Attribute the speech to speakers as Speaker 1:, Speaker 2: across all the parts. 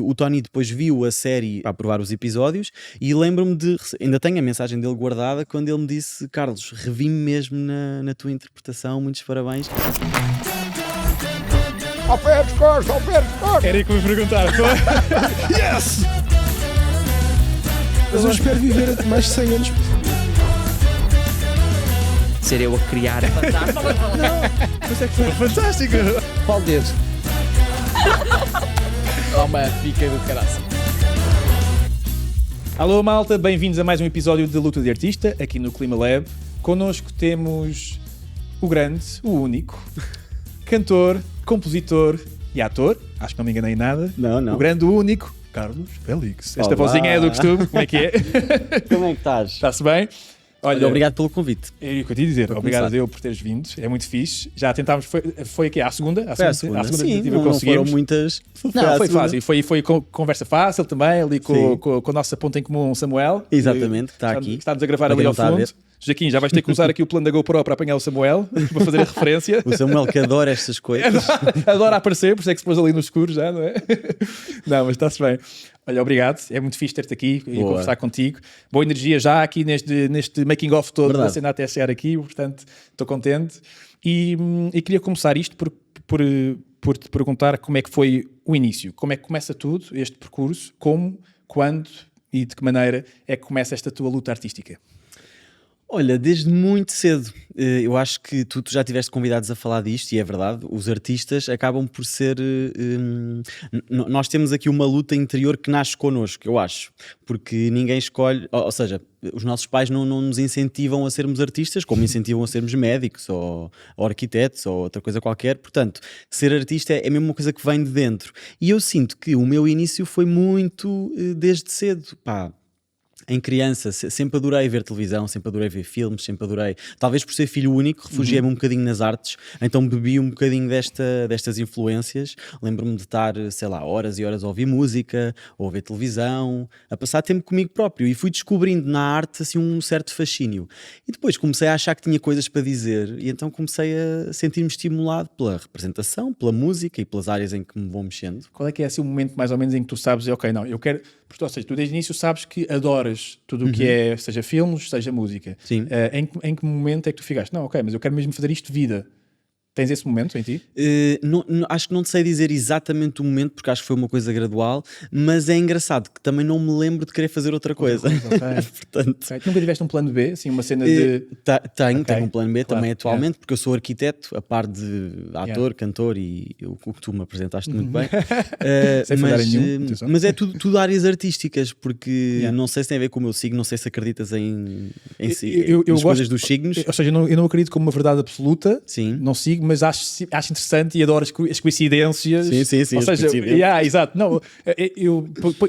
Speaker 1: o Tony depois viu a série para aprovar os episódios e lembro-me ainda tenho a mensagem dele guardada quando ele me disse: Carlos, revi-me mesmo na tua interpretação, muitos parabéns.
Speaker 2: Ao pé dos costas, ao pé dos costas.
Speaker 3: Era aí que me perguntaram.
Speaker 2: Yes! Mas eu espero viver mais de 100 anos.
Speaker 4: Ser eu a criar.
Speaker 3: Mas é que foi fantástico.
Speaker 2: Qual dedo?
Speaker 4: Toma, fica do caraça.
Speaker 3: Alô malta, bem-vindos a mais um episódio de Luta de Artista, aqui no Clima Lab. Connosco temos o grande, o único, cantor, compositor e ator, acho que não me enganei em nada.
Speaker 1: Não.
Speaker 3: O grande, o único, Carlos Félix. Esta
Speaker 1: Olá.
Speaker 3: vozinha é do costume, como é que é?
Speaker 1: Como é que estás?
Speaker 3: Está-se bem?
Speaker 1: Olha, obrigado pelo convite.
Speaker 3: É o que eu te ia dizer,
Speaker 1: Para
Speaker 3: obrigado
Speaker 1: começar.
Speaker 3: a eu por teres vindo, é muito fixe. Já tentámos, foi aqui à segunda?
Speaker 1: Foi à segunda. Sim,
Speaker 3: tentativa
Speaker 1: não foram
Speaker 3: conseguimos.
Speaker 1: muitas.
Speaker 3: Não, foi
Speaker 1: segunda.
Speaker 3: fácil, foi conversa fácil também, ali
Speaker 1: Sim.
Speaker 3: com a nossa ponta em comum, Samuel.
Speaker 1: Exatamente, que está aqui.
Speaker 3: Está-nos a gravar
Speaker 1: Para
Speaker 3: ali
Speaker 1: quem
Speaker 3: ao
Speaker 1: não está a
Speaker 3: fundo.
Speaker 1: ver.
Speaker 3: Joaquim, já vais ter que usar aqui o plano da GoPro para apanhar o Samuel, para fazer a referência.
Speaker 1: O Samuel que adora estas coisas.
Speaker 3: Adora aparecer, por isso é que se pôs ali no escuro já, não é? Não, mas está-se bem. Olha, obrigado, é muito fixe ter-te aqui e
Speaker 1: Boa.
Speaker 3: conversar contigo. Boa energia já aqui neste making-of todo
Speaker 1: Verdade.
Speaker 3: da cena até chegar aqui, portanto estou contente. E queria começar isto por te perguntar como é que foi o início, como é que começa tudo, este percurso, como, quando e de que maneira é que começa esta tua luta artística?
Speaker 1: Olha, desde muito cedo. Eu acho que tu já tiveste convidados a falar disto e é verdade, os artistas acabam por ser... nós temos aqui uma luta interior que nasce connosco, eu acho, porque ninguém escolhe, ou seja, os nossos pais não nos incentivam a sermos artistas como incentivam a sermos médicos ou arquitetos ou outra coisa qualquer. Portanto, ser artista é mesmo uma coisa que vem de dentro. E eu sinto que o meu início foi muito desde cedo, pá. Em criança, sempre adorei ver televisão, sempre adorei ver filmes, sempre adorei, talvez por ser filho único, refugiei-me um bocadinho nas artes, então bebi um bocadinho destas influências. Lembro-me de estar, sei lá, horas e horas a ouvir música, a ouvir televisão, a passar tempo comigo próprio e fui descobrindo na arte assim um certo fascínio. E depois comecei a achar que tinha coisas para dizer e então comecei a sentir-me estimulado pela representação, pela música e pelas áreas em que me vou mexendo.
Speaker 3: Qual é que é assim o momento mais ou menos em que tu sabes, ok, não, eu quero... Porque, ou seja, tu desde o início sabes que adoras tudo o que é, seja filmes, seja música.
Speaker 1: Sim.
Speaker 3: Em que momento é que tu ficaste? Não, ok, mas eu quero mesmo fazer isto de vida. Tens esse momento em ti?
Speaker 1: Acho que não te sei dizer exatamente o momento, porque acho que foi uma coisa gradual, mas é engraçado que também não me lembro de querer fazer outra coisa. Portanto,
Speaker 3: Okay. Nunca tiveste um plano B? Assim, uma cena de...
Speaker 1: tenho um plano B
Speaker 3: Claro,
Speaker 1: também atualmente, porque eu sou arquiteto, a par de ator, cantor e o que tu me apresentaste muito bem.
Speaker 3: Sem falhar em nenhum, atenção.
Speaker 1: mas é tudo áreas artísticas, porque não sei se tem a ver com o meu signo, não sei se acreditas nas coisas dos signos.
Speaker 3: Ou seja, eu não acredito como uma verdade absoluta,
Speaker 1: Sim.
Speaker 3: não sigo, mas acho interessante e adoro as coincidências.
Speaker 1: Sim,
Speaker 3: Ou
Speaker 1: as
Speaker 3: seja,
Speaker 1: coincidências.
Speaker 3: exato. Não,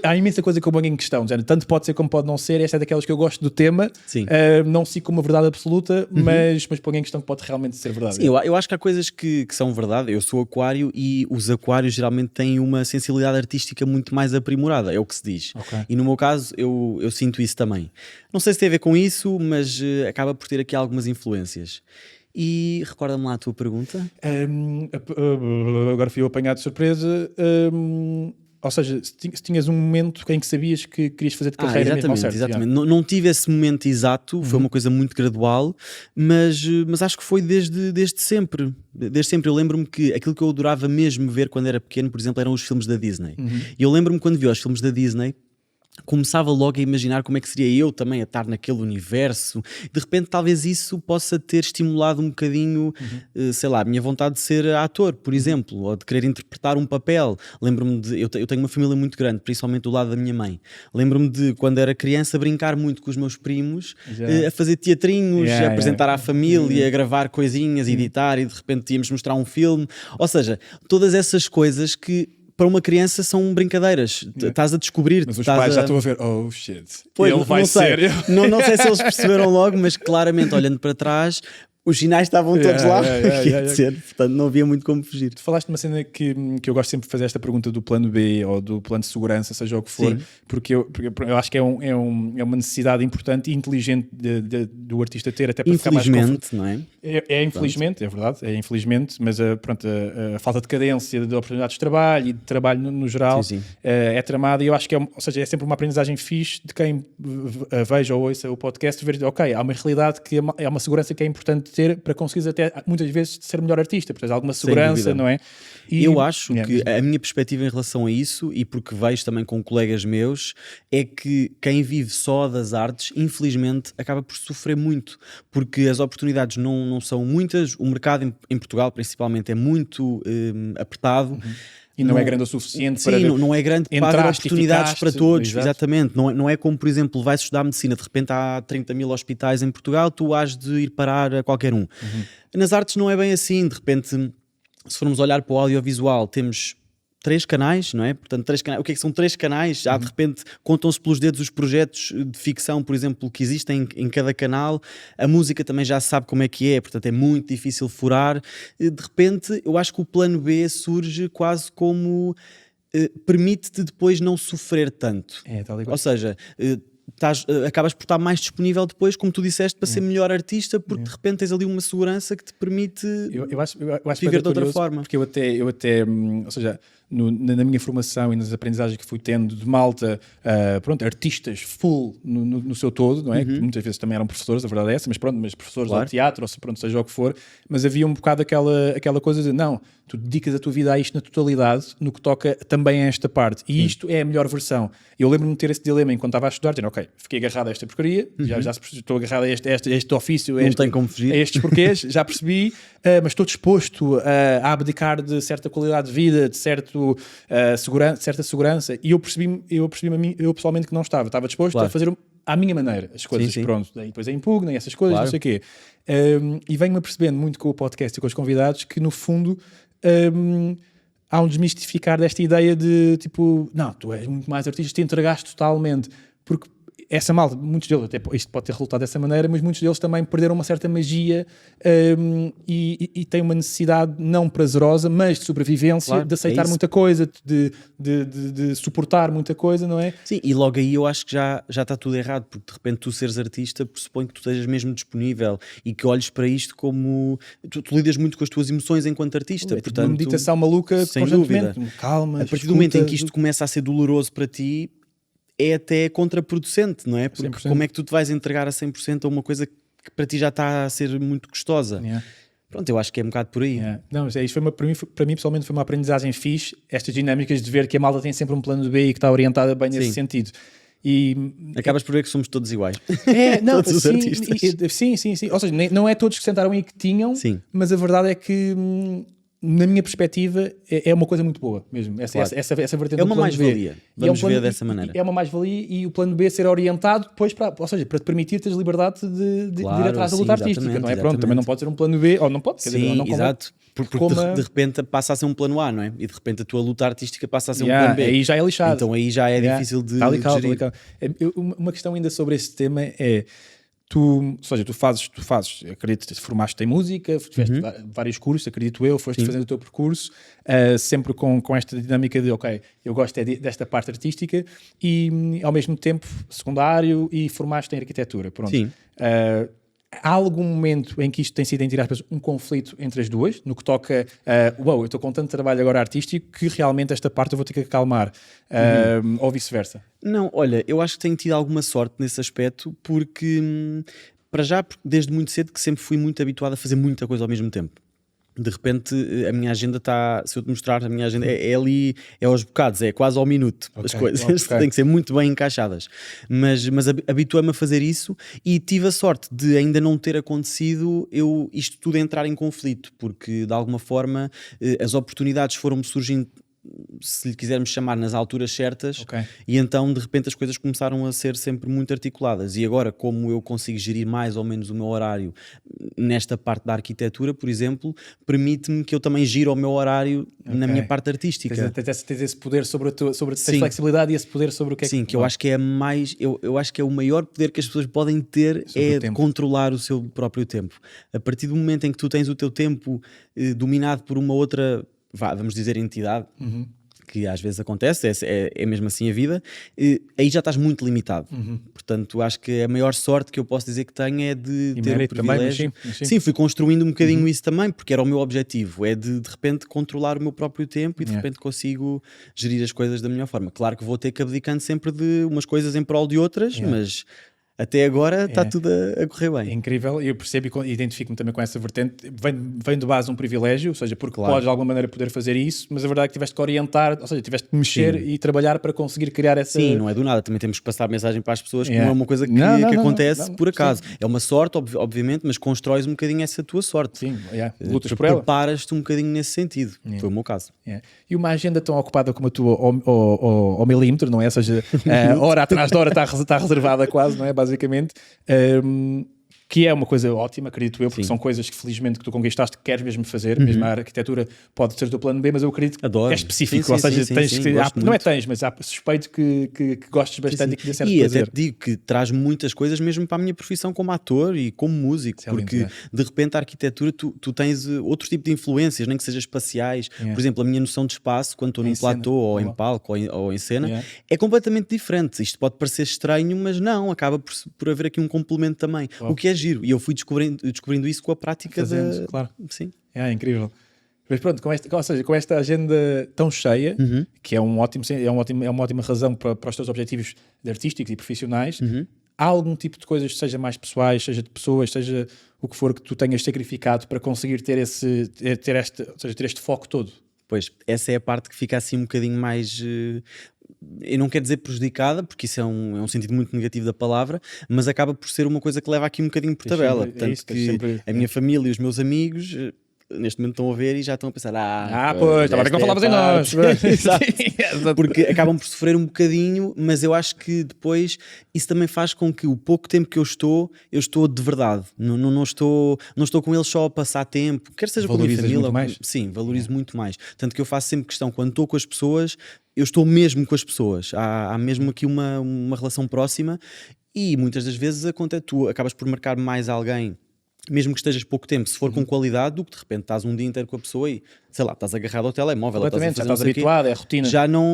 Speaker 3: há imensa coisa que eu ponho em questão, já, tanto pode ser como pode não ser. Esta é daquelas que eu gosto do tema.
Speaker 1: Sim.
Speaker 3: Não sigo como uma verdade absoluta, mas ponho em questão que pode realmente ser verdade.
Speaker 1: Sim, eu acho que há coisas que são verdade. Eu sou aquário e os aquários geralmente têm uma sensibilidade artística muito mais aprimorada, é o que se diz.
Speaker 3: Ok.
Speaker 1: E no meu caso eu sinto isso também. Não sei se tem a ver com isso, mas acaba por ter aqui algumas influências. E recorda-me lá a tua pergunta.
Speaker 3: Agora fui eu apanhado de surpresa. Ou seja, se tinhas um momento em que sabias que querias fazer de carreira mesmo ao certo.
Speaker 1: Exatamente. Não tive esse momento exato, foi uma coisa muito gradual, mas acho que foi desde sempre. Desde sempre. Eu lembro-me que aquilo que eu adorava mesmo ver quando era pequeno, por exemplo, eram os filmes da Disney. E eu lembro-me quando vi os filmes da Disney, começava logo a imaginar como é que seria eu também a estar naquele universo. De repente talvez isso possa ter estimulado um bocadinho, sei lá, a minha vontade de ser ator, por exemplo, ou de querer interpretar um papel. Lembro-me eu tenho uma família muito grande, principalmente do lado da minha mãe. Lembro-me de quando era criança brincar muito com os meus primos, a fazer teatrinhos, a apresentar à família, a gravar coisinhas, editar, e de repente íamos mostrar um filme. Ou seja, todas essas coisas que para uma criança são brincadeiras. Estás a descobrir.
Speaker 3: Mas os pais já estão a ver, oh shit,
Speaker 1: Pois,
Speaker 3: ele vai
Speaker 1: não sei.
Speaker 3: ser.
Speaker 1: Não sei se eles perceberam logo, mas claramente olhando para trás, Os sinais estavam todos lá,
Speaker 3: Yeah.
Speaker 1: quer dizer, portanto não havia muito como fugir.
Speaker 3: Tu falaste de uma cena que eu gosto sempre de fazer esta pergunta do plano B ou do plano de segurança, seja o que for,
Speaker 1: Sim.
Speaker 3: porque eu acho que é uma necessidade importante e inteligente do artista ter, até para ficar mais
Speaker 1: Infelizmente, não é?
Speaker 3: É infelizmente, é verdade, é infelizmente, mas a falta de cadência de oportunidades de trabalho e de trabalho no geral
Speaker 1: Sim.
Speaker 3: é tramada, e eu acho que ou seja, é sempre uma aprendizagem fixe de quem veja ou ouça o podcast, ver, ok, há uma realidade que é uma segurança que é importante ter para conseguires até muitas vezes ser melhor artista, portanto, alguma segurança,
Speaker 1: dúvida.
Speaker 3: não é? E,
Speaker 1: Eu acho
Speaker 3: Yeah,
Speaker 1: que a minha perspectiva em relação a isso, e porque vejo também com colegas meus, é que quem vive só das artes, infelizmente, acaba por sofrer muito, porque as oportunidades não são muitas, o mercado em Portugal principalmente é muito apertado.
Speaker 3: e não é grande o suficiente
Speaker 1: Sim,
Speaker 3: para
Speaker 1: não é grande para haver
Speaker 3: entraste e
Speaker 1: oportunidades
Speaker 3: ficaste,
Speaker 1: para todos,
Speaker 3: exato.
Speaker 1: exatamente. Não é como, por exemplo, vais estudar medicina, de repente há 30 mil hospitais em Portugal, tu has de ir parar a qualquer um. Nas artes não é bem assim, de repente, se formos olhar para o audiovisual, temos 3 canais, não é? Portanto, 3 canais. O que é que são 3 canais? Já de repente contam-se pelos dedos os projetos de ficção, por exemplo, que existem em cada canal. A música também já se sabe como é que é, portanto é muito difícil furar. De repente, eu acho que o plano B surge quase como permite-te depois não sofrer tanto.
Speaker 3: É, tal e qual.
Speaker 1: Ou seja, acabas por estar mais disponível depois, como tu disseste, para ser melhor artista, porque de repente tens ali uma segurança que te permite
Speaker 3: eu acho
Speaker 1: viver de outra
Speaker 3: curioso,
Speaker 1: forma.
Speaker 3: porque eu até ou seja, na minha formação e nas aprendizagens que fui tendo de malta, pronto, artistas full no seu todo, não é? Que muitas vezes também eram professores, a verdade é essa, mas professores
Speaker 1: Claro.
Speaker 3: de teatro, ou pronto, seja o que for, mas havia um bocado aquela coisa de, não, tu dedicas a tua vida a isto na totalidade, no que toca também a esta parte, e isto é a melhor versão. Eu lembro-me de ter esse dilema enquanto estava a estudar, dizendo, ok, fiquei agarrado a esta porcaria, já estou agarrado a este ofício,
Speaker 1: Não tem como fugir.
Speaker 3: a estes porquês, já percebi, mas estou disposto a abdicar de certa qualidade de vida, de certa segurança, e eu percebi-me a mim, eu pessoalmente que não estava disposto
Speaker 1: Claro.
Speaker 3: a fazer à minha maneira as coisas,
Speaker 1: Sim.
Speaker 3: pronto, daí depois a impugna e essas coisas,
Speaker 1: Claro.
Speaker 3: não sei o quê. E venho-me apercebendo muito com o podcast e com os convidados que no fundo há um desmistificar desta ideia de tipo, não, tu és muito mais artista, te entregaste totalmente, porque essa malta, muitos deles, até isto pode ter resultado dessa maneira, mas muitos deles também perderam uma certa magia e têm uma necessidade não prazerosa, mas de sobrevivência,
Speaker 1: Claro,
Speaker 3: de aceitar
Speaker 1: é isso.
Speaker 3: muita coisa, de suportar muita coisa, não é?
Speaker 1: Sim, e logo aí eu acho que já está tudo errado, porque de repente tu seres artista pressupõe que tu estejas mesmo disponível e que olhes para isto como... Tu lidas muito com as tuas emoções enquanto artista,
Speaker 3: É tipo
Speaker 1: portanto...
Speaker 3: uma meditação maluca
Speaker 1: sem
Speaker 3: constantemente,
Speaker 1: dúvida.
Speaker 3: calma,
Speaker 1: A partir do momento em que
Speaker 3: escuta,
Speaker 1: isto começa a ser doloroso para ti, é até contraproducente, não é? Porque
Speaker 3: 100%.
Speaker 1: como é que tu te vais entregar a 100% a uma coisa que para ti já está a ser muito custosa?
Speaker 3: Yeah.
Speaker 1: Pronto, eu acho que é um bocado por aí.
Speaker 3: Yeah. Não, mas isto para mim pessoalmente foi uma aprendizagem fixe, estas dinâmicas de ver que a malta tem sempre um plano B e que está orientada bem nesse
Speaker 1: Sim.
Speaker 3: sentido. E
Speaker 1: Acabas por ver que somos todos iguais.
Speaker 3: não,
Speaker 1: Todos os artistas.
Speaker 3: sim. Ou seja, não é todos que sentaram aí que tinham,
Speaker 1: Sim.
Speaker 3: mas a verdade é que na minha perspectiva é uma coisa muito boa mesmo. Essa vertente
Speaker 1: É
Speaker 3: do
Speaker 1: uma
Speaker 3: plano B.
Speaker 1: mais-valia.
Speaker 3: E é
Speaker 1: Vamos
Speaker 3: plano-
Speaker 1: ver dessa maneira.
Speaker 3: É uma mais-valia e o plano B ser orientado depois para, ou seja, para te permitir teres liberdade de ir
Speaker 1: Claro,
Speaker 3: atrás da
Speaker 1: sim,
Speaker 3: luta artística,
Speaker 1: exatamente,
Speaker 3: não é? Pronto, também
Speaker 1: exatamente.
Speaker 3: não pode ser um plano B, ou não pode, quer dizer,
Speaker 1: Sim,
Speaker 3: não convém.
Speaker 1: exato. Porque
Speaker 3: Como
Speaker 1: de repente passa a ser um plano A, não é? E de repente a tua luta artística passa a ser
Speaker 3: Yeah,
Speaker 1: um plano B.
Speaker 3: aí já é lixado.
Speaker 1: Então aí já é
Speaker 3: Yeah.
Speaker 1: difícil de
Speaker 3: Tal e qual,
Speaker 1: gerir.
Speaker 3: tal e qual. Uma questão ainda sobre esse tema é ou seja, tu fazes, acredito que te formaste em música, tiveste vários cursos, acredito eu, foste fazendo o teu percurso, sempre com esta dinâmica de, ok, eu gosto desta parte artística e ao mesmo tempo secundário e formaste em arquitetura, pronto.
Speaker 1: Sim.
Speaker 3: Há algum momento em que isto tem sido, entre aspas, um conflito entre as duas, no que toca eu estou com tanto trabalho agora artístico que realmente esta parte eu vou ter que acalmar, ou vice-versa?
Speaker 1: Não, olha, eu acho que tenho tido alguma sorte nesse aspecto porque, para já, desde muito cedo que sempre fui muito habituado a fazer muita coisa ao mesmo tempo. De repente a minha agenda está, se eu te mostrar a minha agenda, é ali, é aos bocados, é quase ao minuto, as coisas
Speaker 3: ok.
Speaker 1: têm que ser muito bem encaixadas, mas habituei-me a fazer isso e tive a sorte de ainda não ter acontecido isto tudo entrar em conflito, porque de alguma forma as oportunidades foram-me surgindo se lhe quisermos chamar, nas alturas certas,
Speaker 3: Ok.
Speaker 1: e então de repente as coisas começaram a ser sempre muito articuladas. E agora, como eu consigo gerir mais ou menos o meu horário nesta parte da arquitetura, por exemplo, permite-me que eu também giro o meu horário na
Speaker 3: Ok.
Speaker 1: minha parte artística.
Speaker 3: Tens esse poder sobre a tua, tens
Speaker 1: Sim.
Speaker 3: flexibilidade e esse poder sobre o que é
Speaker 1: Sim, que eu acho que é mais, eu acho que é o maior poder que as pessoas podem ter,
Speaker 3: Sobre o
Speaker 1: é
Speaker 3: tempo.
Speaker 1: controlar o seu próprio tempo. A partir do momento em que tu tens o teu tempo dominado por uma outra, vamos dizer, entidade, que às vezes acontece, é mesmo assim a vida, aí já estás muito limitado. Portanto, acho que a maior sorte que eu posso dizer que tenho é de
Speaker 3: E
Speaker 1: ter o
Speaker 3: mérito também, mas
Speaker 1: privilégio.
Speaker 3: sim, mas sim.
Speaker 1: Sim, fui construindo um bocadinho isso também, porque era o meu objetivo, é de repente controlar o meu próprio tempo e de
Speaker 3: Yeah.
Speaker 1: repente consigo gerir as coisas da melhor forma. Claro que vou ter que abdicando sempre de umas coisas em prol de outras,
Speaker 3: Yeah.
Speaker 1: mas até agora está
Speaker 3: Yeah.
Speaker 1: tudo a correr
Speaker 3: É
Speaker 1: bem.
Speaker 3: incrível, e eu percebo e identifico-me também com essa vertente. Vem de base um privilégio, ou seja, porque
Speaker 1: Claro.
Speaker 3: podes de alguma maneira poder fazer isso, mas a verdade é que tiveste que orientar, ou seja, tiveste que mexer
Speaker 1: Sim.
Speaker 3: e trabalhar para conseguir criar essa.
Speaker 1: Sim, não é do nada, também temos que passar a mensagem para as pessoas que
Speaker 3: Yeah.
Speaker 1: não é uma coisa que,
Speaker 3: Não, não,
Speaker 1: que
Speaker 3: não,
Speaker 1: acontece
Speaker 3: não,
Speaker 1: por acaso.
Speaker 3: sim.
Speaker 1: É uma sorte, obviamente, mas constróis um bocadinho essa tua sorte.
Speaker 3: Sim, yeah, lutas por ela.
Speaker 1: Preparas-te um bocadinho nesse sentido. Foi o meu caso.
Speaker 3: Yeah. E uma agenda tão ocupada como a tua ao milímetro, não é? Ou seja, hora atrás de hora está reservada quase, não é? Basicamente. Que é uma coisa ótima, acredito eu, porque
Speaker 1: Sim.
Speaker 3: são coisas que felizmente que tu conquistaste, que queres mesmo fazer, mesmo a arquitetura pode ser o teu plano B, mas eu acredito que
Speaker 1: Adoro.
Speaker 3: é específico,
Speaker 1: Sim,
Speaker 3: ou
Speaker 1: sim,
Speaker 3: seja,
Speaker 1: sim,
Speaker 3: tens
Speaker 1: sim,
Speaker 3: que,
Speaker 1: gosto
Speaker 3: não é
Speaker 1: muito.
Speaker 3: tens, mas há suspeito que gostes bastante e que dê certo
Speaker 1: E até
Speaker 3: fazer.
Speaker 1: te digo que traz muitas coisas mesmo para a minha profissão como ator e como músico,
Speaker 3: Isso é lindo,
Speaker 1: porque
Speaker 3: é.
Speaker 1: de repente a arquitetura tu tens outro tipo de influências, nem que sejam espaciais.
Speaker 3: Yeah.
Speaker 1: Por exemplo, a minha noção de espaço, quando estou
Speaker 3: Em
Speaker 1: num
Speaker 3: cena.
Speaker 1: platô ou em
Speaker 3: Boa.
Speaker 1: palco ou em cena,
Speaker 3: Yeah.
Speaker 1: é completamente diferente. Isto pode parecer estranho, mas não, acaba por haver aqui um complemento também.
Speaker 3: Uau.
Speaker 1: O que é giro. E eu fui descobrindo isso com a prática
Speaker 3: Fazendo, claro.
Speaker 1: Sim.
Speaker 3: É incrível. Mas pronto, com esta agenda tão cheia, que é uma ótima razão para os teus objetivos de artísticos e profissionais, há algum tipo de coisas, seja mais pessoais, seja de pessoas, seja o que for que tu tenhas sacrificado para conseguir ter este foco todo?
Speaker 1: Pois, essa é a parte que fica assim um bocadinho mais. Eu não quero dizer prejudicada, porque isso é um sentido muito negativo da palavra, mas acaba por ser uma coisa que leva aqui um bocadinho por
Speaker 3: Tens
Speaker 1: tabela.
Speaker 3: sempre- é
Speaker 1: Tanto
Speaker 3: isso, tens
Speaker 1: que
Speaker 3: sempre-
Speaker 1: a minha família e os meus amigos neste momento estão a ver e já estão a pensar:
Speaker 3: Pois, estava a ver que não falavas em nós.
Speaker 1: Exato.
Speaker 3: Exato.
Speaker 1: Porque acabam por sofrer um bocadinho, mas eu acho que depois isso também faz com que o pouco tempo que eu estou de verdade. Não estou com eles só a passar tempo, quer seja com a minha
Speaker 3: Valorizas
Speaker 1: família.
Speaker 3: muito mais?
Speaker 1: Sim, valorizo muito mais. Tanto que eu faço sempre questão, quando estou com as pessoas, eu estou mesmo com as pessoas. Há mesmo aqui uma relação próxima e muitas das vezes acontece, tu acabas por marcar mais alguém, mesmo que estejas pouco tempo, se for com qualidade, do que de repente estás um dia inteiro com a pessoa e, sei lá, estás agarrado ao telemóvel, ou estás a
Speaker 3: Completamente, já
Speaker 1: fazer não
Speaker 3: estás
Speaker 1: sei o quê.
Speaker 3: habituado, é a rotina.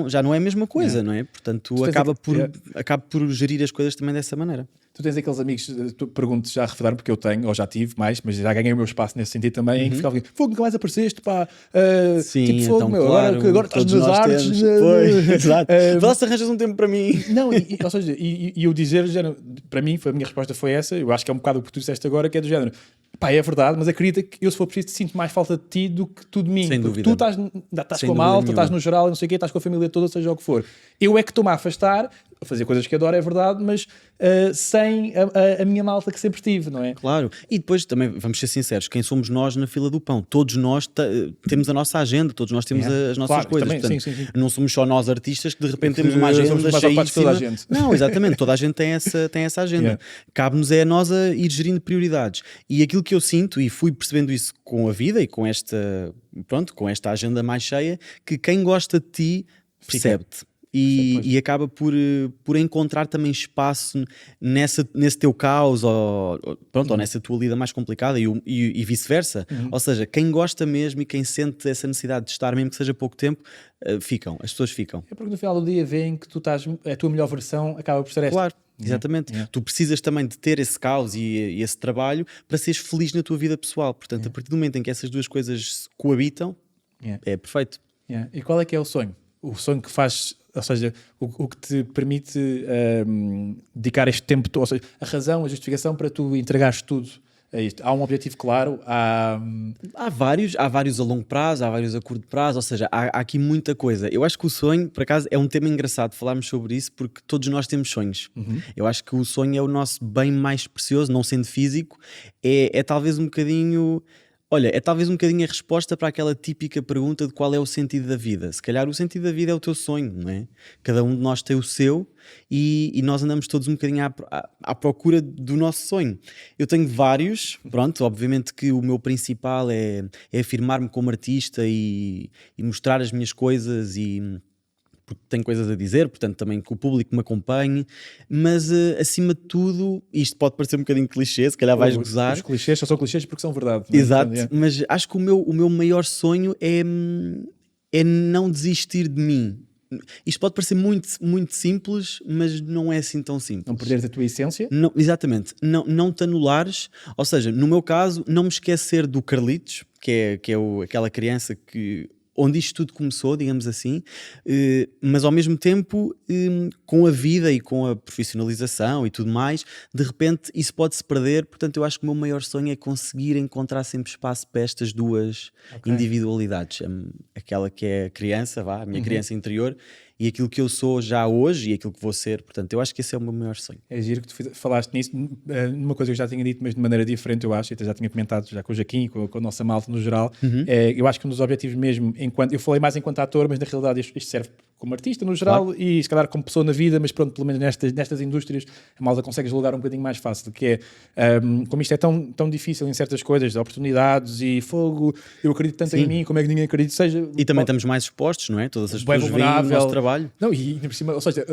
Speaker 1: Já não é a mesma coisa, não é? Portanto,
Speaker 3: tens
Speaker 1: acaba
Speaker 3: aqui-
Speaker 1: por gerir as coisas também dessa maneira.
Speaker 3: Tu tens aqueles amigos, tu pergunto, já refudaram, porque eu tenho, ou já tive mais, mas já ganhei o meu espaço nesse sentido também, em que ficava, fogo, nunca mais apareceste, pá,
Speaker 1: Sim,
Speaker 3: tipo fogo,
Speaker 1: então,
Speaker 3: meu,
Speaker 1: claro,
Speaker 3: agora estás
Speaker 1: todos
Speaker 3: nas
Speaker 1: nós
Speaker 3: artes.
Speaker 1: temos. Pois, exato. Vê lá se arranjas um tempo para mim.
Speaker 3: Não, ou seja, e eu dizer, género, para mim, a minha resposta foi essa, eu acho que é um bocado o que tu disseste agora, que é do género, pá, é verdade, mas acredita que eu, se for preciso, sinto mais falta de ti do que tu de mim.
Speaker 1: Sem
Speaker 3: Porque
Speaker 1: dúvida.
Speaker 3: tu estás
Speaker 1: Sem
Speaker 3: com a
Speaker 1: dúvida
Speaker 3: malta, estás
Speaker 1: nenhuma.
Speaker 3: no geral, não sei o quê, estás com a família toda, seja o que for. Eu é que estou-me a afastar, a fazer coisas que adoro, é verdade, mas sem a minha malta que sempre tive, não é?
Speaker 1: Claro, e depois também, vamos ser sinceros, quem somos nós na fila do pão? Todos nós temos a nossa agenda, todos nós temos
Speaker 3: Yeah.
Speaker 1: as nossas
Speaker 3: Claro,
Speaker 1: coisas.
Speaker 3: também,
Speaker 1: Portanto,
Speaker 3: sim.
Speaker 1: não somos só nós artistas que de repente temos
Speaker 3: Que
Speaker 1: uma agenda
Speaker 3: somos mais ocupados que
Speaker 1: cheíssima.
Speaker 3: toda a gente.
Speaker 1: Não, exatamente, toda a gente tem essa agenda.
Speaker 3: Yeah.
Speaker 1: Cabe-nos é a nós a ir gerindo prioridades. E aquilo que eu sinto, e fui percebendo isso com a vida e com esta agenda mais cheia, que quem gosta de ti percebe-te. E acaba por encontrar também espaço nesse teu caos ou nessa tua lida mais complicada e vice-versa. Ou seja, quem gosta mesmo e quem sente essa necessidade de estar, mesmo que seja pouco tempo, as pessoas ficam.
Speaker 3: É porque no final do dia veem que tu estás, a tua melhor versão acaba por ser esta.
Speaker 1: Claro, exatamente. Tu precisas também de ter esse caos e esse trabalho para seres feliz na tua vida pessoal. Portanto, a partir do momento em que essas duas coisas coabitam,
Speaker 3: Yeah.
Speaker 1: é perfeito.
Speaker 3: Yeah. E qual é que é o sonho? O sonho que faz, ou seja, o que te permite dedicar este tempo todo, ou seja, a razão, a justificação para tu entregares tudo a isto. Há um objetivo claro, há
Speaker 1: Há vários a longo prazo, há vários a curto prazo, ou seja, há aqui muita coisa. Eu acho que o sonho, por acaso, é um tema engraçado falarmos sobre isso, porque todos nós temos sonhos. Eu acho que o sonho é o nosso bem mais precioso, não sendo físico, é talvez um bocadinho Olha, é talvez um bocadinho a resposta para aquela típica pergunta de qual é o sentido da vida. Se calhar o sentido da vida é o teu sonho, não é? Cada um de nós tem o seu e nós andamos todos um bocadinho à procura do nosso sonho. Eu tenho vários, pronto, obviamente que o meu principal é afirmar-me como artista e mostrar as minhas coisas porque tenho coisas a dizer, portanto também que o público me acompanhe, mas acima de tudo, isto pode parecer um bocadinho clichê, se calhar vais gozar.
Speaker 3: Os clichês só são clichês porque são verdade. Não é?
Speaker 1: Exato,
Speaker 3: Portanto,
Speaker 1: mas acho que o meu maior sonho é não desistir de mim. Isto pode parecer muito, muito simples, mas não é assim tão simples.
Speaker 3: não perderes a tua essência.
Speaker 1: Não, exatamente, não te anulares, ou seja, no meu caso, não me esquecer do Carlitos, que é aquela criança onde isto tudo começou, digamos assim, mas ao mesmo tempo, com a vida e com a profissionalização e tudo mais, de repente isso pode-se perder. Portanto, eu acho que o meu maior sonho é conseguir encontrar sempre espaço para estas duas individualidades. Aquela que é a criança, a minha criança interior, e aquilo que eu sou já hoje e aquilo que vou ser. Portanto, eu acho que esse é o meu maior sonho.
Speaker 3: É giro que tu falaste nisso, numa coisa que eu já tinha dito, mas de maneira diferente, eu acho, e já tinha comentado já com o Jaquim, com a nossa malta no geral. Eu acho que um dos objetivos mesmo, eu falei mais enquanto ator, mas na realidade isto serve como artista no geral, e se calhar como pessoa na vida, mas pronto, pelo menos nestas indústrias a malta consegue julgar um bocadinho mais fácil, que é, como isto é tão difícil em certas coisas, oportunidades e fogo, eu acredito tanto em mim, como é que ninguém acredita, seja...
Speaker 1: E também estamos mais expostos, não é? Todas as pessoas veem o
Speaker 3: vulnerável.
Speaker 1: nosso trabalho.
Speaker 3: Não, e por cima, ou seja,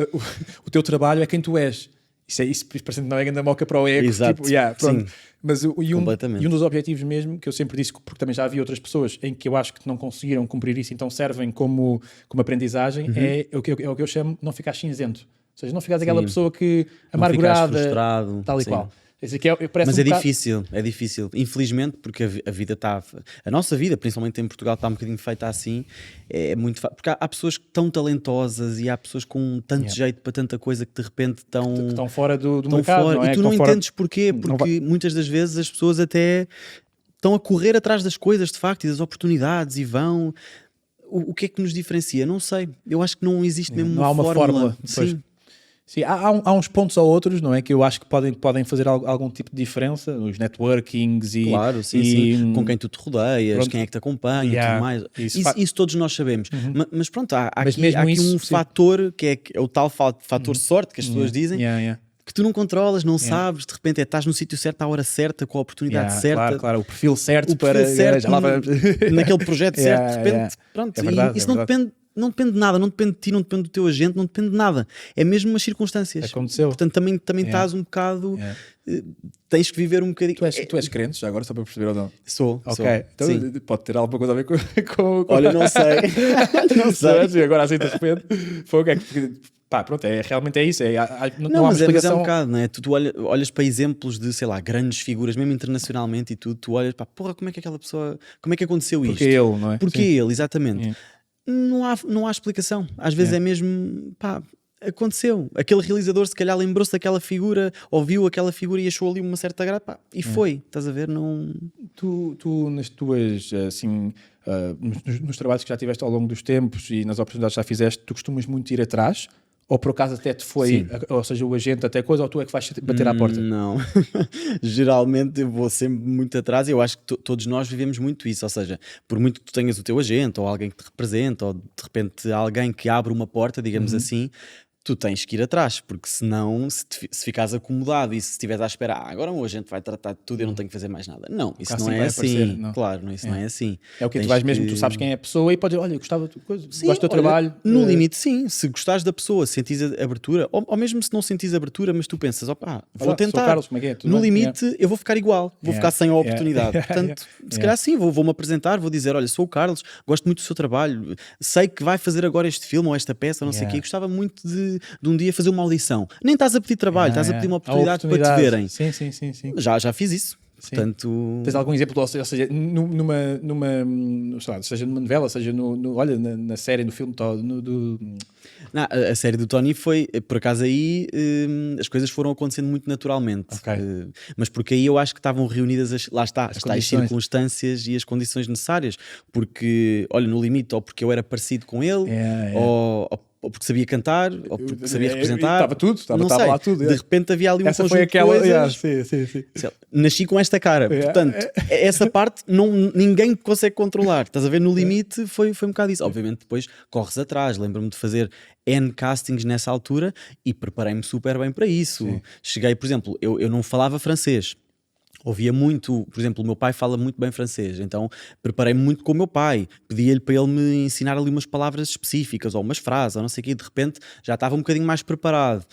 Speaker 3: o teu trabalho é quem tu és. Isso parecendo não é grande moca para o ego.
Speaker 1: Exato.
Speaker 3: Tipo, pronto.
Speaker 1: Sim.
Speaker 3: Mas
Speaker 1: Completamente.
Speaker 3: um dos objetivos mesmo, que eu sempre disse, porque também já havia outras pessoas em que eu acho que não conseguiram cumprir isso, então servem como aprendendizagem, é o que eu chamo não ficar cinzento. Ou seja, não ficares aquela pessoa que amargurada,
Speaker 1: frustrado,
Speaker 3: tal e
Speaker 1: sim.
Speaker 3: qual. Esse aqui parece
Speaker 1: Mas
Speaker 3: um
Speaker 1: é
Speaker 3: bocado...
Speaker 1: difícil, infelizmente, porque a vida está, a nossa vida, principalmente em Portugal, está um bocadinho feita assim. É muito porque há pessoas tão talentosas e há pessoas com tanto jeito para tanta coisa que de repente
Speaker 3: estão fora do mercado,
Speaker 1: fora.
Speaker 3: não é?
Speaker 1: E tu não entendes porquê, porque muitas das vezes as pessoas até estão a correr atrás das coisas, de facto, e das oportunidades, e vão. O que é que nos diferencia? Não sei. Eu acho que não existe mesmo
Speaker 3: não há uma fórmula.
Speaker 1: Sim.
Speaker 3: Sim, há uns pontos ou outros, não é? Que eu acho que podem fazer algum tipo de diferença, os networkings e...
Speaker 1: Claro, sim. Com quem tu te rodeias,
Speaker 3: pronto.
Speaker 1: quem é que te acompanha e tudo mais. Isso todos nós sabemos. Mas pronto, há aqui um fator que é o tal fator sorte que as pessoas dizem, que tu não controlas, não sabes, de repente estás no sítio certo, à hora certa, com a oportunidade certa.
Speaker 3: Claro, o perfil certo
Speaker 1: certo, naquele projeto certo, de repente, pronto.
Speaker 3: É verdade,
Speaker 1: isso não depende de nada, não depende de ti, não depende do teu agente, não depende de nada. É mesmo umas circunstâncias.
Speaker 3: Aconteceu.
Speaker 1: Portanto, também estás um bocado... Tens que viver um bocadinho...
Speaker 3: Tu és crente já agora, só para perceber ou não?
Speaker 1: Sou.
Speaker 3: Então
Speaker 1: sim.
Speaker 3: pode ter alguma coisa a ver com...
Speaker 1: Olha, não sei. não sei.
Speaker 3: Agora assim de repente. Foi o que é que... Pá, pronto, realmente é isso. Não há uma explicação.
Speaker 1: Mas é um bocado, não é? Tu olhas para exemplos de, sei lá, grandes figuras, mesmo internacionalmente e tudo, tu olhas para, porra, como é que aquela pessoa... Como é que aconteceu isto?
Speaker 3: Porque ele, não é?
Speaker 1: Porque ele, exatamente. Não há explicação. Às vezes é mesmo, aconteceu. Aquele realizador se calhar lembrou-se daquela figura, ouviu aquela figura e achou ali uma certa graça, e foi. Estás a ver? Não...
Speaker 3: Tu nas tuas, assim, nos trabalhos que já tiveste ao longo dos tempos e nas oportunidades que já fizeste, tu costumas muito ir atrás? Ou por acaso até te foi, ou seja, o agente até coisa, ou tu é que vais bater à porta?
Speaker 1: Não, geralmente eu vou sempre muito atrás e eu acho que todos nós vivemos muito isso, ou seja, por muito que tu tenhas o teu agente, ou alguém que te representa, ou de repente alguém que abre uma porta, digamos assim, tu tens que ir atrás, porque senão, se ficares acomodado e se estiveres à espera, agora o agente vai tratar de tudo e eu não tenho que fazer mais nada. Não, isso não é assim. Claro, isso não é assim.
Speaker 3: É o que tu vais mesmo, tu sabes quem é a pessoa e podes dizer, olha, eu gostava de coisa, gosto do teu trabalho.
Speaker 1: No limite, sim, se gostares da pessoa, sentis a abertura, ou mesmo se não sentis abertura, mas tu pensas, vou tentar.
Speaker 3: Carlos, como é que é?
Speaker 1: No limite, eu vou ficar igual, vou ficar sem a oportunidade. Portanto, se calhar sim, vou-me apresentar, vou dizer, olha, sou o Carlos, gosto muito do seu trabalho, sei que vai fazer agora este filme ou esta peça, não sei o quê, gostava muito de um dia fazer uma audição. Nem estás a pedir trabalho, estás a pedir uma oportunidade para te verem.
Speaker 3: Sim.
Speaker 1: Já fiz isso. Portanto...
Speaker 3: Tens algum exemplo, ou seja, seja numa novela, seja olha, na série, no filme,
Speaker 1: Não, a série do Tony foi, por acaso aí, as coisas foram acontecendo muito naturalmente. Mas porque aí eu acho que estavam reunidas as tais circunstâncias e as condições necessárias. Porque, olha, no limite, ou porque eu era parecido com ele, ou ou porque sabia cantar, ou porque sabia representar.
Speaker 3: Estava tudo,
Speaker 1: não
Speaker 3: estava
Speaker 1: sei.
Speaker 3: lá tudo.
Speaker 1: De repente havia ali um
Speaker 3: Essa
Speaker 1: conjunto
Speaker 3: foi aquela.
Speaker 1: de coisas.
Speaker 3: Sim.
Speaker 1: Sei lá, nasci com esta cara. Portanto, essa parte ninguém consegue controlar. Estás a ver? No limite foi um bocado isso. Obviamente depois corres atrás. Lembro-me de fazer N castings nessa altura e preparei-me super bem para isso.
Speaker 3: Sim.
Speaker 1: Cheguei, por exemplo, eu não falava francês. Ouvia muito, por exemplo, o meu pai fala muito bem francês, então preparei-me muito com o meu pai, pedi-lhe para ele me ensinar ali umas palavras específicas ou umas frases, ou não sei o quê, e de repente já estava um bocadinho mais preparado.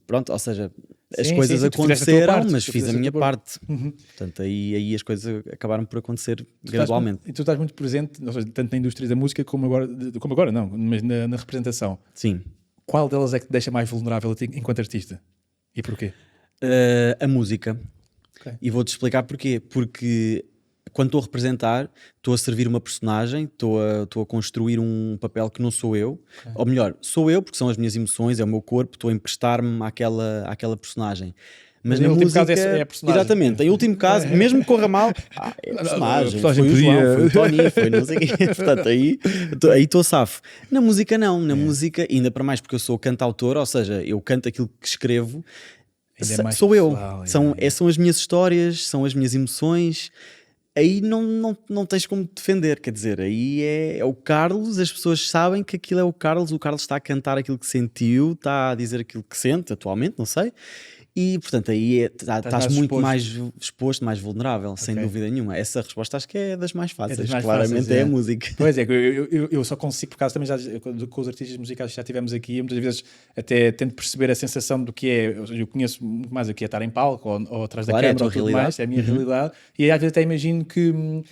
Speaker 1: Pronto, ou seja, as
Speaker 3: Sim,
Speaker 1: coisas
Speaker 3: sim, tu fizeste a tua
Speaker 1: aconteceram,
Speaker 3: parte,
Speaker 1: mas
Speaker 3: tu
Speaker 1: fiz a
Speaker 3: fizeste a
Speaker 1: minha
Speaker 3: tua
Speaker 1: parte.
Speaker 3: Uhum.
Speaker 1: Portanto, aí as coisas acabaram por acontecer
Speaker 3: Tu
Speaker 1: gradualmente.
Speaker 3: e tu estás muito presente, ou seja, tanto na indústria da música como agora não, mas na representação.
Speaker 1: Sim.
Speaker 3: Qual delas é que te deixa mais vulnerável a ti enquanto artista? E porquê?
Speaker 1: A música.
Speaker 3: Ok.
Speaker 1: E vou-te explicar porquê. Porque quando estou a representar, estou a servir uma personagem, estou a construir um papel que não sou eu. Ou melhor, sou eu porque são as minhas emoções, é o meu corpo, estou a emprestar-me àquela personagem. Mas
Speaker 3: em
Speaker 1: na
Speaker 3: último
Speaker 1: música,
Speaker 3: caso é a personagem.
Speaker 1: Exatamente, em último caso, mesmo que corra mal, é a personagem, foi o João, foi o Tony, foi não sei o quê. Portanto, aí estou safo. Na música não, na música, ainda para mais porque eu sou cantautor, ou seja, eu canto aquilo que escrevo.
Speaker 3: Ainda é mais
Speaker 1: Sou eu,
Speaker 3: pessoal,
Speaker 1: são as minhas histórias, são as minhas emoções. Aí não tens como te defender, quer dizer, aí é o Carlos, as pessoas sabem que aquilo é o Carlos está a cantar aquilo que sentiu, está a dizer aquilo que sente atualmente, não sei. E portanto aí estás
Speaker 3: mais
Speaker 1: muito
Speaker 3: exposto.
Speaker 1: mais exposto, mais vulnerável, sem
Speaker 3: Ok.
Speaker 1: dúvida nenhuma. Essa resposta acho que é das mais fáceis,
Speaker 3: das mais
Speaker 1: claramente
Speaker 3: fáceis,
Speaker 1: é a música.
Speaker 3: Pois é, eu só consigo, por causa também já com os artistas musicais que já tivemos aqui, muitas vezes até tento perceber a sensação do que é. Eu conheço muito mais o que é estar em palco ou atrás
Speaker 1: Claro,
Speaker 3: da
Speaker 1: é a
Speaker 3: câmara
Speaker 1: tua
Speaker 3: ou tudo
Speaker 1: realidade.
Speaker 3: mais, é a minha realidade, e às vezes até imagino que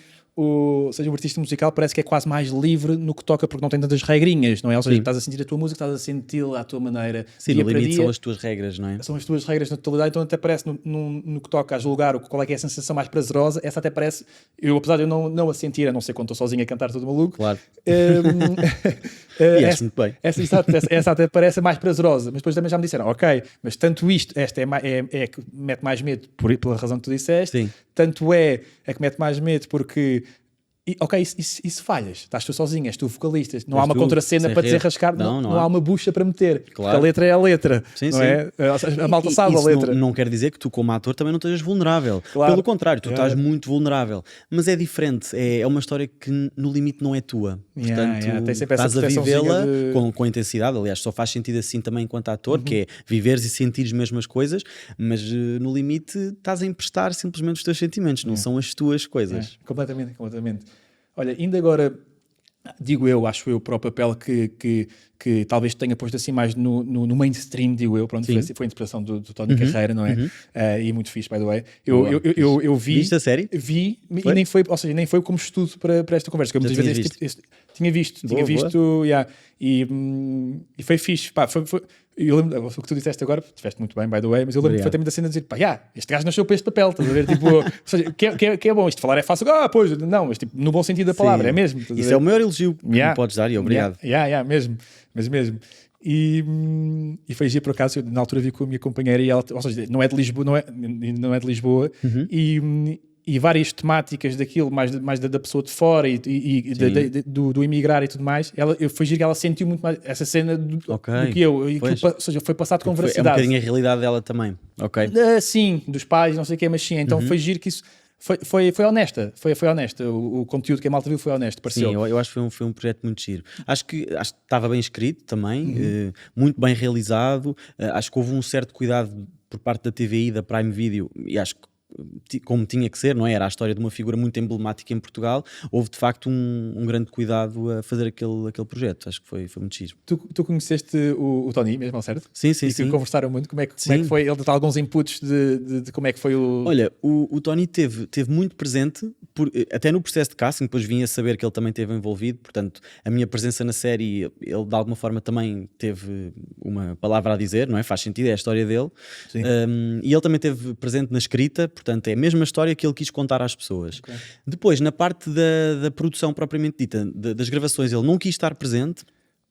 Speaker 3: seja um artista musical parece que é quase mais livre no que toca porque não tem tantas regrinhas, não é? Ou seja,
Speaker 1: Sim.
Speaker 3: estás a sentir a tua música, estás a senti-la à tua maneira,
Speaker 1: Sim,
Speaker 3: dia
Speaker 1: no
Speaker 3: para
Speaker 1: limite
Speaker 3: dia.
Speaker 1: são as tuas regras, não é?
Speaker 3: São as tuas regras na totalidade, então até parece no que toca a julgar qual é que é a sensação mais prazerosa, essa até parece, eu apesar de eu não a sentir, a não ser quando estou sozinho a cantar todo maluco,
Speaker 1: Claro.
Speaker 3: e
Speaker 1: acho muito bem.
Speaker 3: essa até parece mais prazerosa, mas depois também já me disseram, ok, mas tanto isto, esta é que mete mais medo pela razão que tu disseste,
Speaker 1: Sim.
Speaker 3: tanto é a que mete mais medo porque ok, e se falhas? Estás tu sozinho, és tu vocalista, não há
Speaker 1: És
Speaker 3: uma
Speaker 1: tu,
Speaker 3: contracena
Speaker 1: sem
Speaker 3: para
Speaker 1: rede.
Speaker 3: desenrascar, não há uma bucha para meter.
Speaker 1: Claro.
Speaker 3: Porque a letra é a letra,
Speaker 1: Sim,
Speaker 3: não
Speaker 1: sim.
Speaker 3: é? Ou seja, a malta sabe a
Speaker 1: Isso
Speaker 3: letra.
Speaker 1: não quer dizer que tu, como ator, também não estejas vulnerável.
Speaker 3: Claro.
Speaker 1: Pelo contrário, tu estás
Speaker 3: Yeah.
Speaker 1: muito vulnerável. Mas é diferente. É uma história que, no limite, não é tua.
Speaker 3: Yeah,
Speaker 1: Portanto,
Speaker 3: tem sempre essa
Speaker 1: estás a
Speaker 3: proteçãozinha
Speaker 1: vivê-la
Speaker 3: de-
Speaker 1: com intensidade. Aliás, só faz sentido assim também enquanto ator, que é viveres e sentires mesmo as coisas, mas no limite estás a emprestar simplesmente os teus sentimentos, não são as tuas coisas.
Speaker 3: É, completamente. Olha, ainda agora, digo eu, acho eu, para o papel que talvez tenha posto assim mais no mainstream, digo eu, pronto, foi a inspiração do Tony Carreira, não é? E muito fixe, by the way. Eu vi...
Speaker 1: Viste a série?
Speaker 3: Vi,
Speaker 1: Foi?
Speaker 3: e nem foi, ou seja, nem foi como estudo para esta conversa, que eu
Speaker 1: Já
Speaker 3: muitas
Speaker 1: tinhas
Speaker 3: vezes tinha visto,
Speaker 1: Boa.
Speaker 3: yeah, e foi fixe, pá, eu lembro, o que tu disseste agora, estiveste muito bem, by the way, mas eu lembro
Speaker 1: Obrigado.
Speaker 3: perfeitamente da cena de dizer, pá, este gajo nasceu para este papel, estás a ver, tipo, ou seja, que é bom, isto falar é fácil, pois, não, mas tipo, no bom sentido da palavra,
Speaker 1: Sim.
Speaker 3: é mesmo. estás a
Speaker 1: Isso
Speaker 3: ver?
Speaker 1: é o maior elogio que
Speaker 3: Yeah.
Speaker 1: me podes dar e obrigado.
Speaker 3: Yeah, mesmo. E foi giro por acaso, eu, na altura vi com a minha companheira e ela, ou seja, não é de Lisboa, não é de Lisboa, e várias temáticas daquilo, mais da pessoa de fora e do emigrar e tudo mais, foi giro que ela sentiu muito mais essa cena do que eu, e
Speaker 1: Pois.
Speaker 3: ou seja, foi passado com
Speaker 1: É um
Speaker 3: veracidade.
Speaker 1: bocadinho a realidade dela também. Ok.
Speaker 3: Sim, dos pais, não sei o que, mas sim, então foi giro que isso foi honesta, foi honesta, o conteúdo que a malta viu foi honesto, pareceu.
Speaker 1: Sim, eu acho que foi um projeto muito giro. Acho que estava bem escrito também, muito bem realizado. Acho que houve um certo cuidado por parte da TVI, da Prime Video, e acho que como tinha que ser, não é? Era a história de uma figura muito emblemática em Portugal. Houve de facto um grande cuidado a fazer aquele projeto. Acho que foi muito giro.
Speaker 3: Tu conheceste o Tony mesmo, ao certo?
Speaker 1: Sim,
Speaker 3: E que conversaram muito. Como é que foi? Ele dá alguns inputs de como é que foi o...
Speaker 1: Olha, o Tony teve muito presente, até no processo de casting, depois vim a saber que ele também esteve envolvido, portanto, a minha presença na série, ele de alguma forma também teve uma palavra a dizer, não é? Faz sentido, é a história dele. E ele também esteve presente na escrita, portanto, é a mesma história que ele quis contar às pessoas. Okay. Depois, na parte da produção propriamente dita, das gravações, ele não quis estar presente,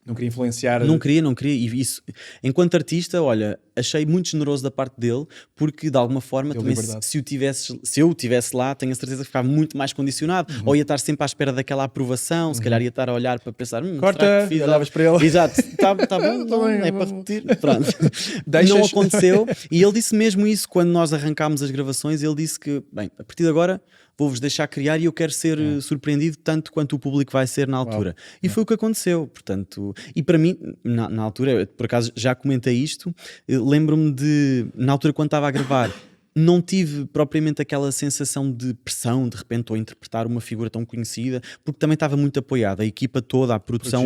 Speaker 3: Não queria influenciar.
Speaker 1: Não queria. E isso, enquanto artista, olha, achei muito generoso da parte dele, porque de alguma forma
Speaker 3: Deu
Speaker 1: também,
Speaker 3: liberdade.
Speaker 1: se eu estivesse lá, tenho a certeza que ficava muito mais condicionado. Ou ia estar sempre à espera daquela aprovação, se calhar ia estar a olhar para pensar,
Speaker 3: Corta,
Speaker 1: será que fiz?
Speaker 3: olhavas para ele.
Speaker 1: Exato, tá bom, não,
Speaker 3: bem,
Speaker 1: é para repetir. Pronto.
Speaker 3: Deixas-
Speaker 1: Não aconteceu. E ele disse mesmo isso quando nós arrancámos as gravações. Ele disse que, bem, a partir de agora vou-vos deixar criar e eu quero ser surpreendido tanto quanto o público vai ser na altura. E foi o que aconteceu, portanto, e para mim, na altura, eu, por acaso já comentei isto, lembro-me de, na altura quando estava a gravar, não tive propriamente aquela sensação de pressão, de repente, ou interpretar uma figura tão conhecida, porque também estava muito apoiado. A equipa toda, a produção,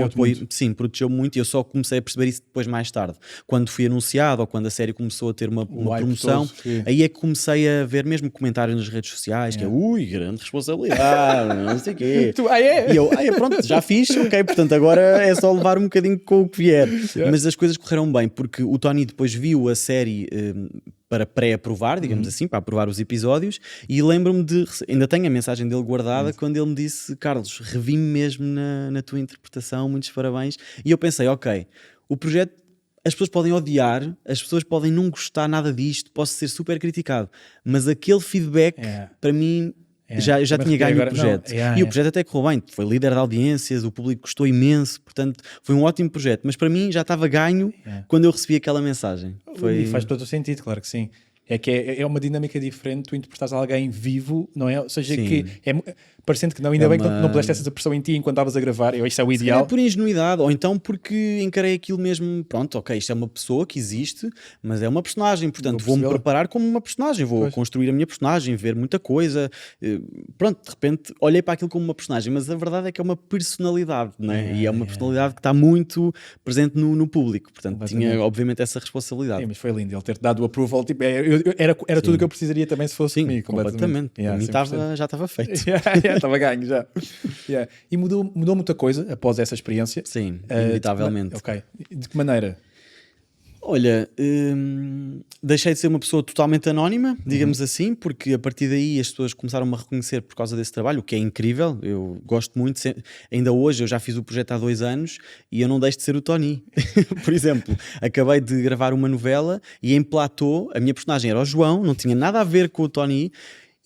Speaker 1: protegeu muito, e eu só comecei a perceber isso depois mais tarde. Quando fui anunciado, ou quando a série começou a ter uma promoção, aí é que comecei a ver mesmo comentários nas redes sociais, que é, ui, grande responsabilidade, não sei o quê. E eu, pronto, já fiz, ok, portanto agora é só levar um bocadinho com o que vier. Mas as coisas correram bem, porque o Tony depois viu a série para pré-aprovar, digamos assim, para aprovar os episódios, e lembro-me de, ainda tenho a mensagem dele guardada, quando ele me disse, Carlos, revi-me mesmo na tua interpretação, muitos parabéns, e eu pensei, ok, o projeto, as pessoas podem odiar, as pessoas podem não gostar nada disto, posso ser super criticado, mas aquele feedback, para mim, eu já tinha ganho o projeto. E o projeto até correu bem, foi líder de audiências, o público gostou imenso, portanto foi um ótimo projeto, mas para mim já estava ganho quando eu recebi aquela mensagem.
Speaker 3: E faz todo o sentido, claro que sim. É que é uma dinâmica diferente tu interpretares alguém vivo, não é? Ou seja, que parecendo que não, ainda bem que não puseste essa pressão em ti enquanto estavas a gravar, isso é o ideal.
Speaker 1: É por ingenuidade, ou então porque encarei aquilo mesmo, pronto, ok, isto é uma pessoa que existe, mas é uma personagem, portanto vou-me preparar como uma personagem, vou construir a minha personagem, ver muita coisa, pronto, de repente olhei para aquilo como uma personagem, mas a verdade é que é uma personalidade, não é? E é uma personalidade que está muito presente no público, portanto tinha obviamente essa responsabilidade.
Speaker 3: Sim, mas foi lindo ele ter dado o approval, tipo, era tudo o que eu precisaria também se fosse comigo.
Speaker 1: Completamente. Para mim já estava feito.
Speaker 3: Estava ganho já. E mudou muita coisa após essa experiência?
Speaker 1: Sim, inevitavelmente.
Speaker 3: Ok. De que maneira?
Speaker 1: Olha, deixei de ser uma pessoa totalmente anónima, digamos assim, porque a partir daí as pessoas começaram-me a reconhecer por causa desse trabalho, o que é incrível, eu gosto muito, ainda hoje eu já fiz o projeto há 2 anos e eu não deixo de ser o Tony. Por exemplo, acabei de gravar uma novela e em platô a minha personagem era o João, não tinha nada a ver com o Tony.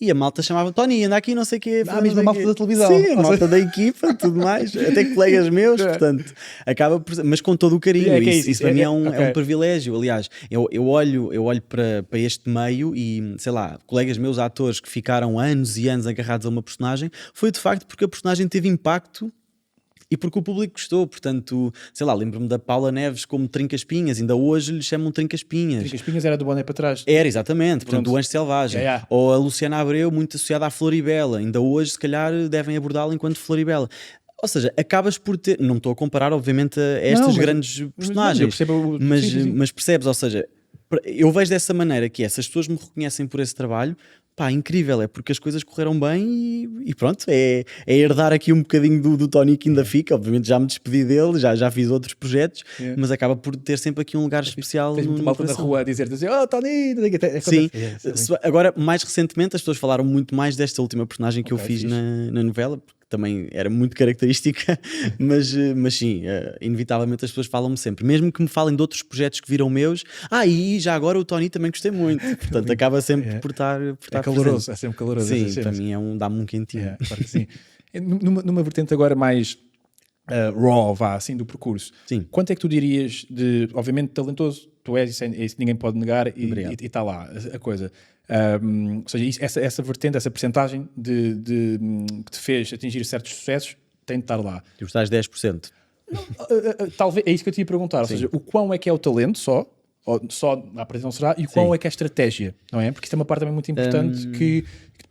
Speaker 1: E a malta chamava Tony, anda aqui, não sei o quê.
Speaker 3: Mesmo a malta da televisão.
Speaker 1: Sim, a malta da equipa, tudo mais. Até colegas meus, portanto. Acaba por, mas com todo o carinho. Isso para mim é um privilégio. Aliás, eu olho para este meio e, sei lá, colegas meus, atores que ficaram anos e anos agarrados a uma personagem, foi de facto porque a personagem teve impacto e porque o público gostou, portanto, sei lá, lembro-me da Paula Neves como Trinca-Espinhas, ainda hoje lhe chamam Trinca-Espinhas.
Speaker 3: Trinca-Espinhas era do Boné para trás.
Speaker 1: Era, exatamente, portanto, do Anjo Selvagem.
Speaker 3: Yeah.
Speaker 1: Ou a Luciana Abreu, muito associada à Floribela, ainda hoje se calhar devem abordá-la enquanto Floribela. Ou seja, acabas por ter, não estou a comparar obviamente a estas grandes personagens, mas percebes, ou seja, eu vejo dessa maneira que se as pessoas me reconhecem por esse trabalho, pá, incrível, é porque as coisas correram bem e pronto, é herdar aqui um bocadinho do Tony que ainda fica. Obviamente já me despedi dele, já fiz outros projetos, mas acaba por ter sempre aqui um lugar especial.
Speaker 3: Tens muita malta na rua a dizer-te assim, oh Tony,
Speaker 1: sim. Agora mais recentemente as pessoas falaram muito mais desta última personagem que eu fiz na novela, porque também era muito característica, mas sim, inevitavelmente as pessoas falam-me sempre, mesmo que me falem de outros projetos que viram meus, e já agora o Tony também gostei muito, portanto acaba sempre por estar
Speaker 3: caloroso,
Speaker 1: presente.
Speaker 3: é sempre caloroso.
Speaker 1: Sim, para mim dá-me um quentinho.
Speaker 3: Claro que sim. numa vertente agora mais raw, assim, do percurso,
Speaker 1: sim.
Speaker 3: Quanto é que tu dirias de, obviamente talentoso, tu és, isso ninguém pode negar e está lá a coisa. Ou seja, essa vertente, essa percentagem que te fez atingir certos sucessos tem de estar lá.
Speaker 1: Tu estás 10%.
Speaker 3: Talvez, é isso que eu te ia perguntar. Ou seja, o quão é que é o talento só a apresentação será, e o quão é que é a estratégia, não é? Porque isto é uma parte também muito importante que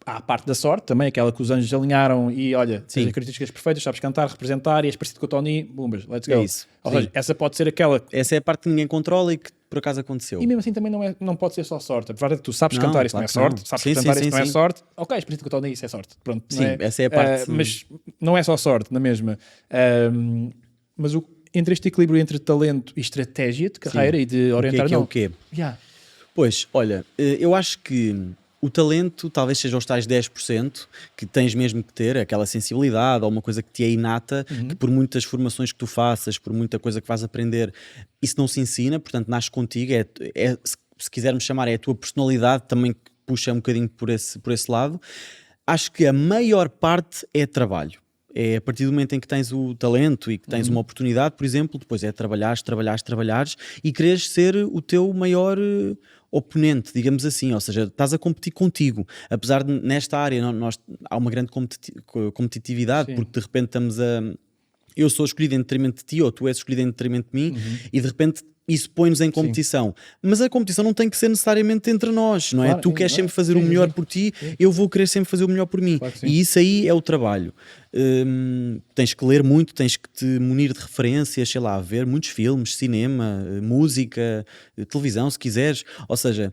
Speaker 3: há a parte da sorte também, aquela que os anjos alinharam e olha, tens as características perfeitas, sabes cantar, representar e és parecido com o Tony, bombas, let's go.
Speaker 1: É isso.
Speaker 3: Ou seja, essa pode ser aquela...
Speaker 1: Essa é a parte que ninguém controla e que por acaso aconteceu.
Speaker 3: E mesmo assim também não pode ser só sorte. Apesar de que tu sabes cantar, isso não é sorte. Sabes cantar, isso não é sorte. Ok, és parecido com o Tony, isso é sorte. Pronto,
Speaker 1: sim, essa é a parte.
Speaker 3: Mas não é só sorte, na mesma. Mas entre este equilíbrio entre talento e estratégia de carreira e de orientar...
Speaker 1: O que é o quê? Pois, olha, eu acho que o talento talvez seja os tais 10% que tens mesmo que ter, aquela sensibilidade ou uma coisa que te é inata, que por muitas formações que tu faças, por muita coisa que vais aprender, isso não se ensina, portanto nasce contigo, se quisermos chamar, é a tua personalidade também que puxa um bocadinho por esse lado. Acho que a maior parte é trabalho. É a partir do momento em que tens o talento e que tens uma oportunidade, por exemplo, depois é trabalhares e quereres ser o teu maior oponente, digamos assim, ou seja, estás a competir contigo, apesar de nesta área há uma grande competitividade, porque de repente eu sou escolhido em detrimento de ti ou tu és escolhido em detrimento de mim e de repente isso põe-nos em competição. Mas a competição não tem que ser necessariamente entre nós, não é?
Speaker 3: Claro,
Speaker 1: Tu queres sempre fazer o melhor por ti, eu vou querer sempre fazer o melhor por mim.
Speaker 3: Claro que sim.
Speaker 1: E isso aí é o trabalho. Tens que ler muito, tens que te munir de referências, sei lá, ver muitos filmes, cinema, música, televisão, se quiseres. Ou seja,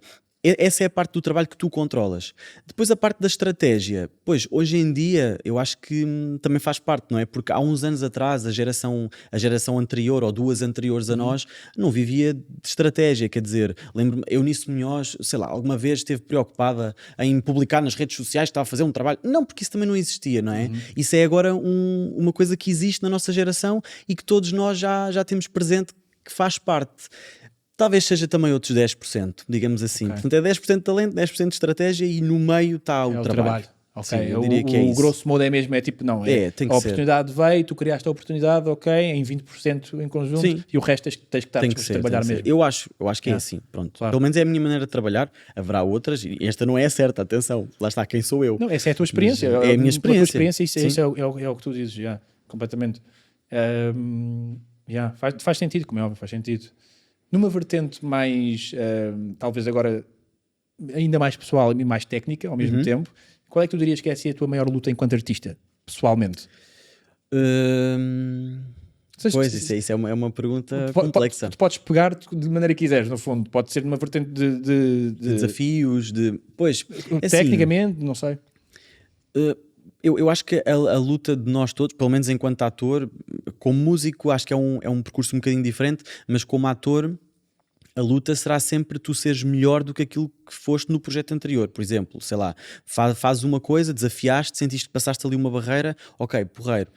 Speaker 1: essa é a parte do trabalho que tu controlas. Depois a parte da estratégia, pois hoje em dia eu acho que também faz parte, não é? Porque há uns anos atrás a geração anterior ou duas anteriores a nós não vivia de estratégia, quer dizer, lembro-me, Eunice Munhoz, sei lá, alguma vez esteve preocupada em publicar nas redes sociais que estava a fazer um trabalho, não, porque isso também não existia, não é? Isso é agora uma coisa que existe na nossa geração e que todos nós já temos presente, que faz parte. Talvez seja também outros 10%, digamos assim. Portanto, é 10% de talento, 10% de estratégia e no meio está o trabalho.
Speaker 3: Ok,
Speaker 1: Sim, eu diria que é
Speaker 3: o
Speaker 1: isso.
Speaker 3: grosso modo é mesmo, é tipo, não,
Speaker 1: tem que
Speaker 3: a
Speaker 1: ser.
Speaker 3: oportunidade veio, tu criaste a oportunidade, ok, em 20% em conjunto,
Speaker 1: Sim.
Speaker 3: e o resto tens que estar
Speaker 1: Tem que
Speaker 3: disposto
Speaker 1: ser,
Speaker 3: a trabalhar
Speaker 1: tem que
Speaker 3: mesmo.
Speaker 1: ser. Eu acho que é assim, pronto.
Speaker 3: Claro.
Speaker 1: Pelo menos é a minha maneira de trabalhar. Haverá outras, e esta não é a certa, atenção. Lá está, quem sou eu.
Speaker 3: Não, essa é a tua experiência.
Speaker 1: Mas é a minha
Speaker 3: Pela tua
Speaker 1: experiência.
Speaker 3: isso é o que tu dizes, já, completamente. Faz sentido, como é óbvio, faz sentido. Numa vertente mais, talvez agora, ainda mais pessoal e mais técnica ao mesmo tempo, qual é que tu dirias que é assim a tua maior luta enquanto artista, pessoalmente?
Speaker 1: Pois, isso é uma pergunta complexa.
Speaker 3: Tu podes pegar de maneira que quiseres, no fundo. Pode ser numa vertente de
Speaker 1: desafios, pois,
Speaker 3: tecnicamente, não sei.
Speaker 1: Eu acho que a luta de nós todos, pelo menos enquanto ator, como músico, acho que é um percurso um bocadinho diferente, mas como ator, a luta será sempre tu seres melhor do que aquilo que foste no projeto anterior. Por exemplo, sei lá, fazes uma coisa, desafiaste, sentiste que passaste ali uma barreira, ok, porreiro.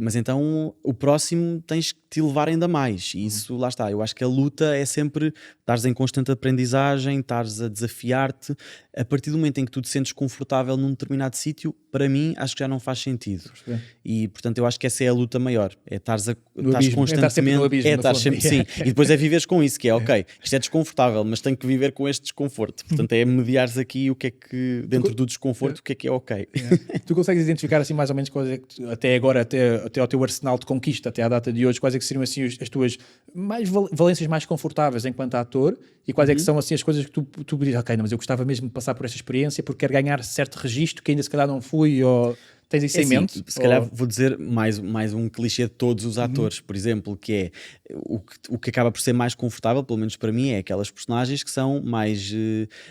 Speaker 1: Mas então o próximo tens que te levar ainda mais. E isso, lá está. Eu acho que a luta é sempre estares em constante aprendizagem, estares a desafiar-te. A partir do momento em que tu te sentes confortável num determinado sítio, para mim, acho que já não faz sentido. E, portanto, eu acho que essa é a luta maior. É estares constantemente...
Speaker 3: estar sempre no abismo, no fundo.
Speaker 1: Sim. E depois é viveres com isso, que é, ok, isto é desconfortável, mas tenho que viver com este desconforto. Portanto, é mediares aqui o que é que, dentro do desconforto, o que é ok.
Speaker 3: Tu consegues identificar assim mais ou menos quais é que, até agora, até ao teu arsenal de conquista, até à data de hoje, quais é que seriam assim as tuas valências mais confortáveis enquanto ator e quais é que são assim as coisas que tu dizes, ok, não, mas eu gostava mesmo de passar por esta experiência porque quero ganhar certo registro que ainda se calhar não fui, ou tens isso em mente?
Speaker 1: Se calhar vou dizer mais um clichê de todos os atores, por exemplo, que é o que acaba por ser mais confortável, pelo menos para mim, é aquelas personagens que são mais,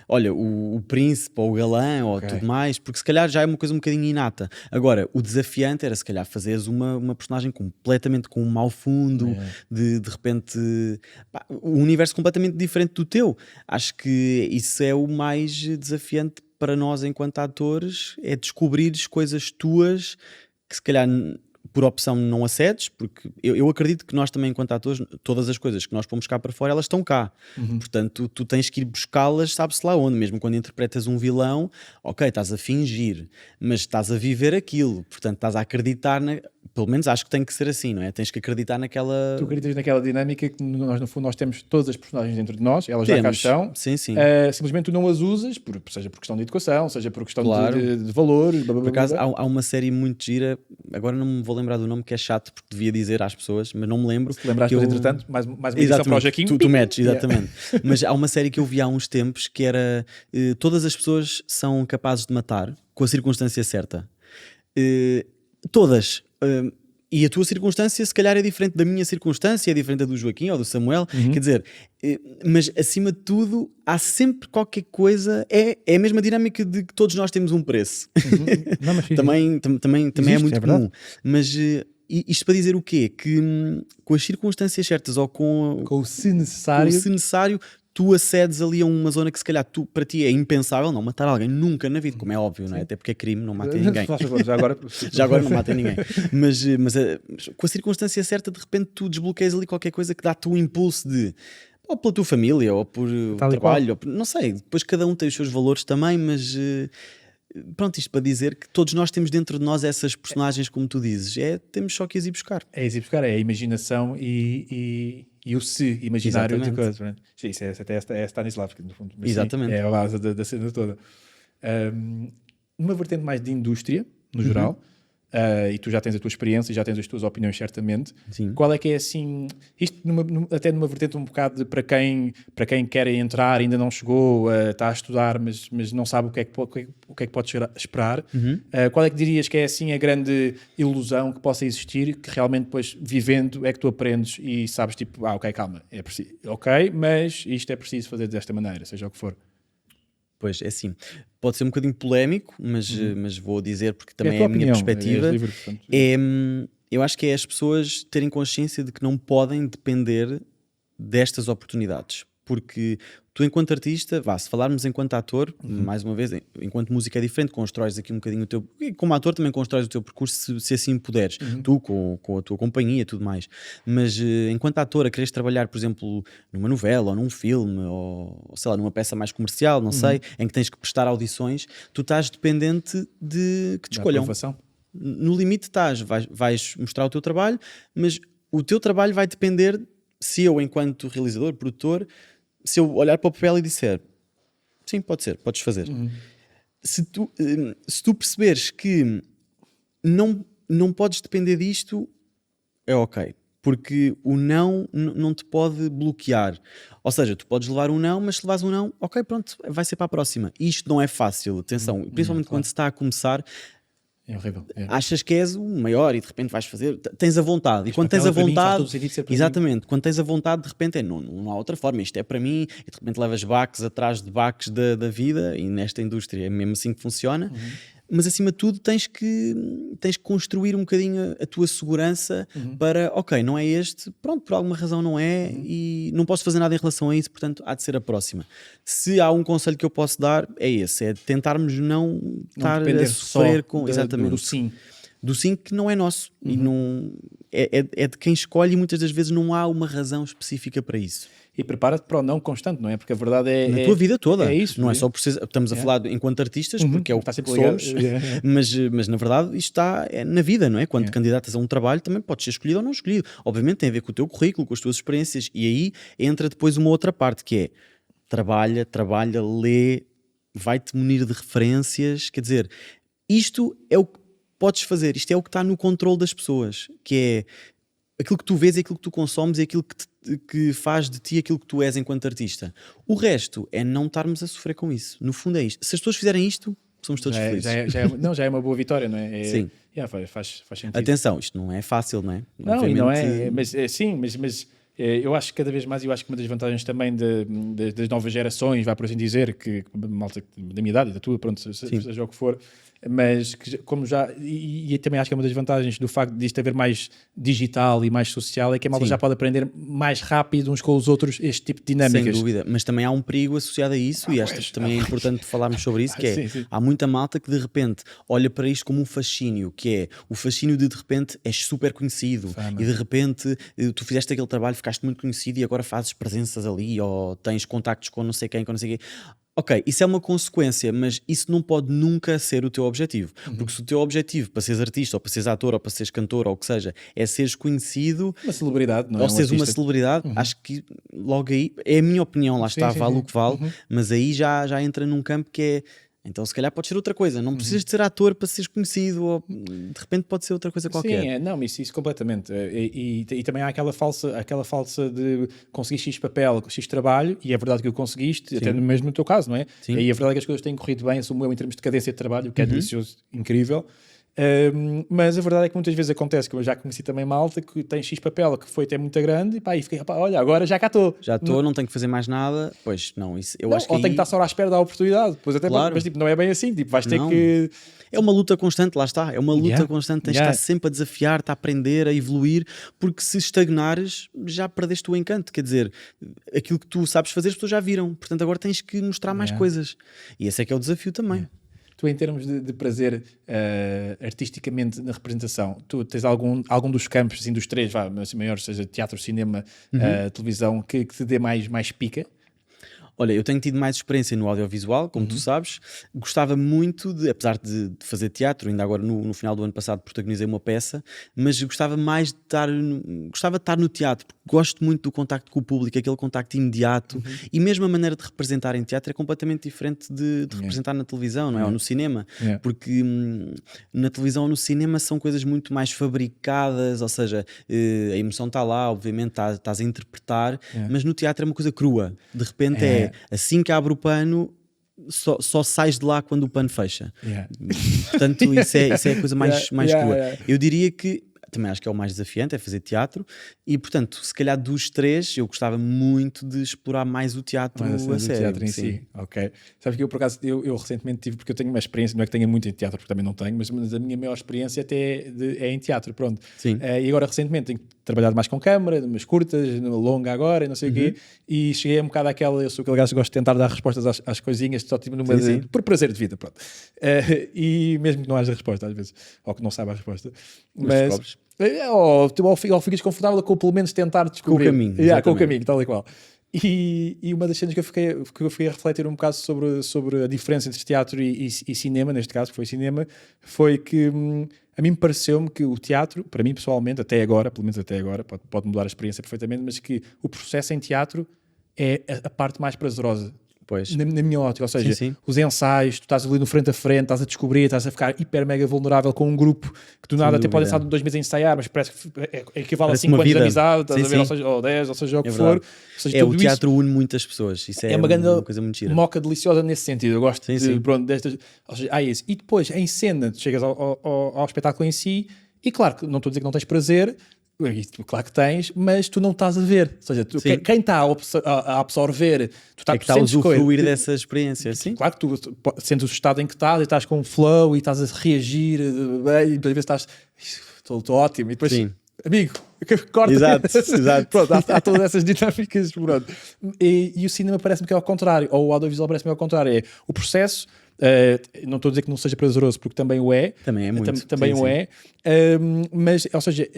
Speaker 1: olha, o príncipe ou o galã ou tudo mais, porque se calhar já é uma coisa um bocadinho inata. Agora, o desafiante era se calhar fazeres uma personagem completamente com um mau fundo, de repente, um universo completamente diferente do teu. Acho que isso é o mais desafiante para nós enquanto atores, é descobrires coisas tuas que se calhar por opção não acedes, porque eu acredito que nós também enquanto atores, todas as coisas que nós pomos cá para fora, elas estão cá. Portanto, tu tens que ir buscá-las, sabe-se lá onde, mesmo quando interpretas um vilão, ok, estás a fingir, mas estás a viver aquilo, portanto estás a acreditar pelo menos acho que tem que ser assim, não é? Tens que acreditar naquela...
Speaker 3: Tu acreditas naquela dinâmica que nós, no fundo, nós temos todas as personagens dentro de nós, elas já cá estão.
Speaker 1: Sim.
Speaker 3: Simplesmente tu não as usas, seja por questão de educação, seja por questão
Speaker 1: Claro.
Speaker 3: de valores.
Speaker 1: Por acaso, há uma série muito gira, agora não me vou lembrar do nome, que é chato, porque devia dizer às pessoas, mas não me lembro.
Speaker 3: Se lembraste, mas entretanto, mais uma edição para o Jaquim.
Speaker 1: Tu metes, exatamente. Mas há uma série que eu vi há uns tempos que era todas as pessoas são capazes de matar com a circunstância certa. Todas. E a tua circunstância se calhar é diferente da minha circunstância, é diferente da do Joaquim ou do Samuel, quer dizer, mas acima de tudo há sempre qualquer coisa, é a mesma dinâmica de que todos nós temos um preço.
Speaker 3: Não, mas
Speaker 1: também
Speaker 3: existe,
Speaker 1: é muito comum.
Speaker 3: verdade.
Speaker 1: Mas isto para dizer o quê? Que com as circunstâncias certas ou com
Speaker 3: o se necessário,
Speaker 1: tu acedes ali a uma zona que se calhar para ti é impensável não matar alguém, nunca na vida, como é óbvio, não é? Até porque é crime, não matem ninguém.
Speaker 3: Já agora,
Speaker 1: Já agora não matem ninguém. Mas com a circunstância certa, de repente tu desbloqueias ali qualquer coisa que dá-te o impulso de, ou pela tua família, ou por trabalho, ou por, não sei, depois cada um tem os seus valores também, mas pronto, isto para dizer que todos nós temos dentro de nós essas personagens, como tu dizes, temos só que as ir buscar.
Speaker 3: É isso ir buscar, é a imaginação e o se imaginário de coisas. Né? Sim, isso é Stanislavski, no fundo. Mas
Speaker 1: exatamente.
Speaker 3: Sim, é a base da cena toda. Uma vertente mais de indústria, no geral, e tu já tens a tua experiência e já tens as tuas opiniões, certamente.
Speaker 1: Sim.
Speaker 3: Qual é que é assim, isto até numa vertente um bocado de para quem quer entrar, ainda não chegou, está a estudar, mas não sabe o que é que pode esperar. Qual é que dirias que é assim a grande ilusão que possa existir, que realmente depois vivendo é que tu aprendes e sabes tipo, ok, calma, é preciso, ok, mas isto é preciso fazer desta maneira, seja o que for.
Speaker 1: Pois, é assim, pode ser um bocadinho polémico, mas vou dizer porque também
Speaker 3: a
Speaker 1: é a minha
Speaker 3: opinião,
Speaker 1: perspectiva.
Speaker 3: és livre, portanto.
Speaker 1: Eu acho que é as pessoas terem consciência de que não podem depender destas oportunidades. Porque tu, enquanto artista, se falarmos enquanto ator, mais uma vez, enquanto música é diferente, constróis aqui um bocadinho o teu... E como ator também constróis o teu percurso, se assim puderes. Tu, com a tua companhia e tudo mais. Mas enquanto ator, a quereres trabalhar, por exemplo, numa novela, ou num filme, ou sei lá, numa peça mais comercial, não sei, em que tens que prestar audições, tu estás dependente de que te escolham.
Speaker 3: Aprovação.
Speaker 1: No limite estás, vais mostrar o teu trabalho, mas o teu trabalho vai depender, se eu, enquanto realizador, produtor, se eu olhar para o papel e disser sim, pode ser, podes fazer. Se tu perceberes que não podes depender disto, é ok. Porque o não te pode bloquear. Ou seja, tu podes levar um não, mas se levares um não, ok, pronto, vai ser para a próxima. Isto não é fácil, atenção, principalmente quando se está a começar.
Speaker 3: É horrível.
Speaker 1: Achas que és o maior e de repente vais fazer, tens a vontade, e quando tens a
Speaker 3: para mim, faz
Speaker 1: vontade,
Speaker 3: todo sentido ser para
Speaker 1: exatamente, quando tens a vontade, de repente não há outra forma, isto é para mim, e de repente levas baques atrás de baques da vida, e nesta indústria é mesmo assim que funciona. Mas acima de tudo tens que construir um bocadinho a tua segurança para, ok, não é este, pronto, por alguma razão não é, e não posso fazer nada em relação a isso, portanto há de ser a próxima. Se há um conselho que eu posso dar, é esse, é tentarmos não estar a sofrer com exatamente
Speaker 3: do sim.
Speaker 1: Do sim que não é nosso, e não, é de quem escolhe, e muitas das vezes não há uma razão específica para isso.
Speaker 3: E prepara-te para o não constante, não é? Porque a verdade é...
Speaker 1: Na tua vida toda.
Speaker 3: É isso.
Speaker 1: Não é só por ser, estamos a falar enquanto artistas, porque é o que
Speaker 3: Está sempre
Speaker 1: somos,
Speaker 3: ligado.
Speaker 1: mas na verdade isto está na vida, não é? Quando te candidatas a um trabalho também podes ser escolhido ou não escolhido. Obviamente tem a ver com o teu currículo, com as tuas experiências, e aí entra depois uma outra parte que é trabalha, lê, vai-te munir de referências, quer dizer, isto é o que podes fazer, isto é o que está no controle das pessoas, que é aquilo que tu vês, aquilo que tu consomes e aquilo que faz de ti aquilo que tu és enquanto artista. O resto é não estarmos a sofrer com isso. No fundo é isto. Se as pessoas fizerem isto, somos todos felizes.
Speaker 3: Já é uma boa vitória, não é?
Speaker 1: Sim.
Speaker 3: Faz sentido.
Speaker 1: Atenção, isto não é fácil, não é?
Speaker 3: Não, e não é, mas eu acho que cada vez mais, eu acho que uma das vantagens também das novas gerações, vai por assim dizer, que malta da minha idade e da tua, pronto, seja o que for, mas que, como já, e também acho que é uma das vantagens do facto de isto haver mais digital e mais social, é que a malta já pode aprender mais rápido uns com os outros este tipo de dinâmicas.
Speaker 1: Sem dúvida, mas também há um perigo associado a isso, e acho que também é importante falarmos sobre isso, que é,
Speaker 3: sim.
Speaker 1: há muita malta que de repente olha para isto como um fascínio, que é o fascínio de repente és super conhecido,
Speaker 3: Fama.
Speaker 1: e de repente tu fizeste aquele trabalho, ficaste muito conhecido e agora fazes presenças ali, ou tens contactos com não sei quem, com não sei quem. Ok, isso é uma consequência, mas isso não pode nunca ser o teu objetivo. Porque se o teu objetivo para seres artista, ou para seres ator, ou para seres cantor, ou o que seja, é seres conhecido,
Speaker 3: Uma celebridade, não é?
Speaker 1: ou seres uma
Speaker 3: artista.
Speaker 1: celebridade, acho que logo aí, é a minha opinião, lá está, vale o que vale, mas aí já entra num campo que é, então se calhar pode ser outra coisa, não precisas de ser ator para seres conhecido, ou de repente pode ser outra coisa qualquer.
Speaker 3: Sim, não, isso completamente. E também há aquela falsa de conseguir X papel, X trabalho, e é verdade que o conseguiste, até mesmo no teu caso, não é?
Speaker 1: Sim.
Speaker 3: E a verdade é que as coisas têm corrido bem, assumo eu, em termos de cadência de trabalho, o que é delicioso, incrível. Mas a verdade é que muitas vezes acontece, que eu já conheci também malta, que tem X papel, que foi até muito grande, e pá, e fiquei, pá, olha, agora já cá estou.
Speaker 1: Já estou, não tenho que fazer mais nada. Pois, não, isso, eu
Speaker 3: Não,
Speaker 1: acho que
Speaker 3: ou tenho que estar só à espera da oportunidade. Depois até
Speaker 1: Claro.
Speaker 3: mas tipo, não é bem assim, tipo, vais ter
Speaker 1: Não.
Speaker 3: que...
Speaker 1: É uma luta constante, lá está. É uma luta
Speaker 3: Yeah.
Speaker 1: constante. Tens
Speaker 3: Yeah.
Speaker 1: de estar sempre a desafiar-te, a aprender, a evoluir, porque se estagnares, já perdeste o encanto. Quer dizer, aquilo que tu sabes fazer, as pessoas já viram. Portanto, agora tens que mostrar mais
Speaker 3: Yeah.
Speaker 1: coisas. E esse é que é o desafio também.
Speaker 3: Tu, em termos de prazer artisticamente na representação, tu tens algum dos campos, assim, dos três, maiores, seja teatro, cinema, televisão, que te dê mais pica?
Speaker 1: Olha, eu tenho tido mais experiência no audiovisual, como tu sabes. Gostava muito de, apesar de fazer teatro, ainda agora no final do ano passado protagonizei uma peça, mas gostava mais de estar, gostava de estar no teatro, porque gosto muito do contacto com o público, aquele contacto imediato, e mesmo a maneira de representar em teatro é completamente diferente de representar na televisão, não é? Ou no cinema, porque na televisão ou no cinema são coisas muito mais fabricadas, ou seja, a emoção está lá, obviamente estás a interpretar, mas no teatro é uma coisa crua, de repente assim que abre o pano, só sais de lá quando o pano fecha. Portanto, isso é a coisa mais crua. Eu diria que também acho que é o mais desafiante, é fazer teatro, e portanto, se calhar dos três, eu gostava muito de explorar mais o teatro a sério.
Speaker 3: Teatro em si. Ok. Sabes que eu, por acaso, eu recentemente tive, porque eu tenho uma experiência, não é que tenha muito em teatro, porque também não tenho, mas a minha maior experiência até é em teatro, pronto.
Speaker 1: Sim.
Speaker 3: E agora, recentemente, tenho trabalhado mais com câmara, umas curtas, numa longa agora, e não sei o quê, e cheguei a um bocado àquela, eu sou aquele gajo que gosto de tentar dar respostas às coisinhas, só tipo numa por prazer de vida, pronto. E mesmo que não haja resposta, às vezes, ou que não saiba a resposta. Mas ou ficas confortável com pelo menos tentar descobrir.
Speaker 1: Com o caminho.
Speaker 3: Com o caminho, tal e qual. E uma das cenas que eu fiquei a refletir um bocado sobre a diferença entre teatro e cinema, neste caso, que foi cinema, foi que a mim pareceu-me que o teatro, para mim pessoalmente, até agora, pelo menos até agora, pode mudar a experiência perfeitamente, mas que o processo em teatro é a parte mais prazerosa.
Speaker 1: Pois.
Speaker 3: Na minha ótica, ou seja,
Speaker 1: Sim.
Speaker 3: os ensaios, tu estás ali no frente a frente, estás a descobrir, estás a ficar hiper mega vulnerável com um grupo que do nada até pode estar 2 meses a ensaiar, mas parece que equivale a 5 anos de amizade, estás a ver, ou seja, ou 10, ou seja, o que for. Ou seja,
Speaker 1: o teatro une muitas pessoas, isso é
Speaker 3: uma grande
Speaker 1: coisa muito gira.
Speaker 3: moca deliciosa nesse sentido. Eu gosto pronto, destas. Ou seja, isso. E depois, em cena, tu chegas ao espetáculo em si, e claro que não estou a dizer que não tens prazer. Claro que tens, mas tu não estás a ver. Ou seja, quem está a absorver, tu
Speaker 1: está a usufruir dessa experiência. Sim?
Speaker 3: Claro que tu sentes o estado em que estás e estás com um flow e estás a reagir e depois vezes estás estou ótimo e depois amigo, corta.
Speaker 1: Exato.
Speaker 3: Pronto, há todas essas dinâmicas. Pronto. E o cinema parece-me que é ao contrário, ou o audiovisual parece-me que é ao contrário. É o processo. Não estou a dizer que não seja prazeroso, porque também o é.
Speaker 1: Também é muito.
Speaker 3: Também o é. Mas, ou seja,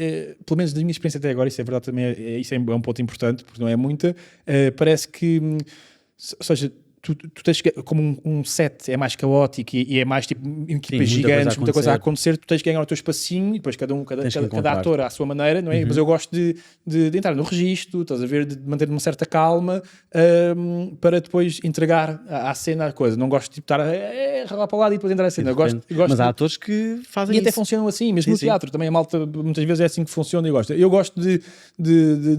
Speaker 3: pelo menos da minha experiência até agora, isso é verdade também, isso é um ponto importante, porque não é muita. Parece que, ou seja, tu tens como um set é mais caótico e é mais tipo equipas gigantes, muita coisa a acontecer, tu tens que ganhar o teu espacinho e depois cada ator à sua maneira, não é? Mas eu gosto de entrar no registro, estás a ver, de manter uma certa calma para depois entregar à cena a coisa. Não gosto de estar a ralar para o lado e depois entrar a cena. Gosto
Speaker 1: mas há atores que fazem
Speaker 3: e
Speaker 1: isso.
Speaker 3: até funcionam assim, mesmo no teatro. Também a malta muitas vezes é assim que funciona e gosto. Eu gosto de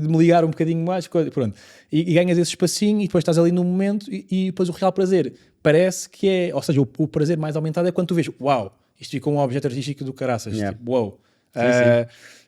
Speaker 3: me ligar um bocadinho mais, pronto. E ganhas esse espacinho e depois estás ali no momento e depois o real prazer parece que é, ou seja, o prazer mais aumentado é quando tu vês, uau, isto ficou um objeto artístico do caraças, tipo, uau.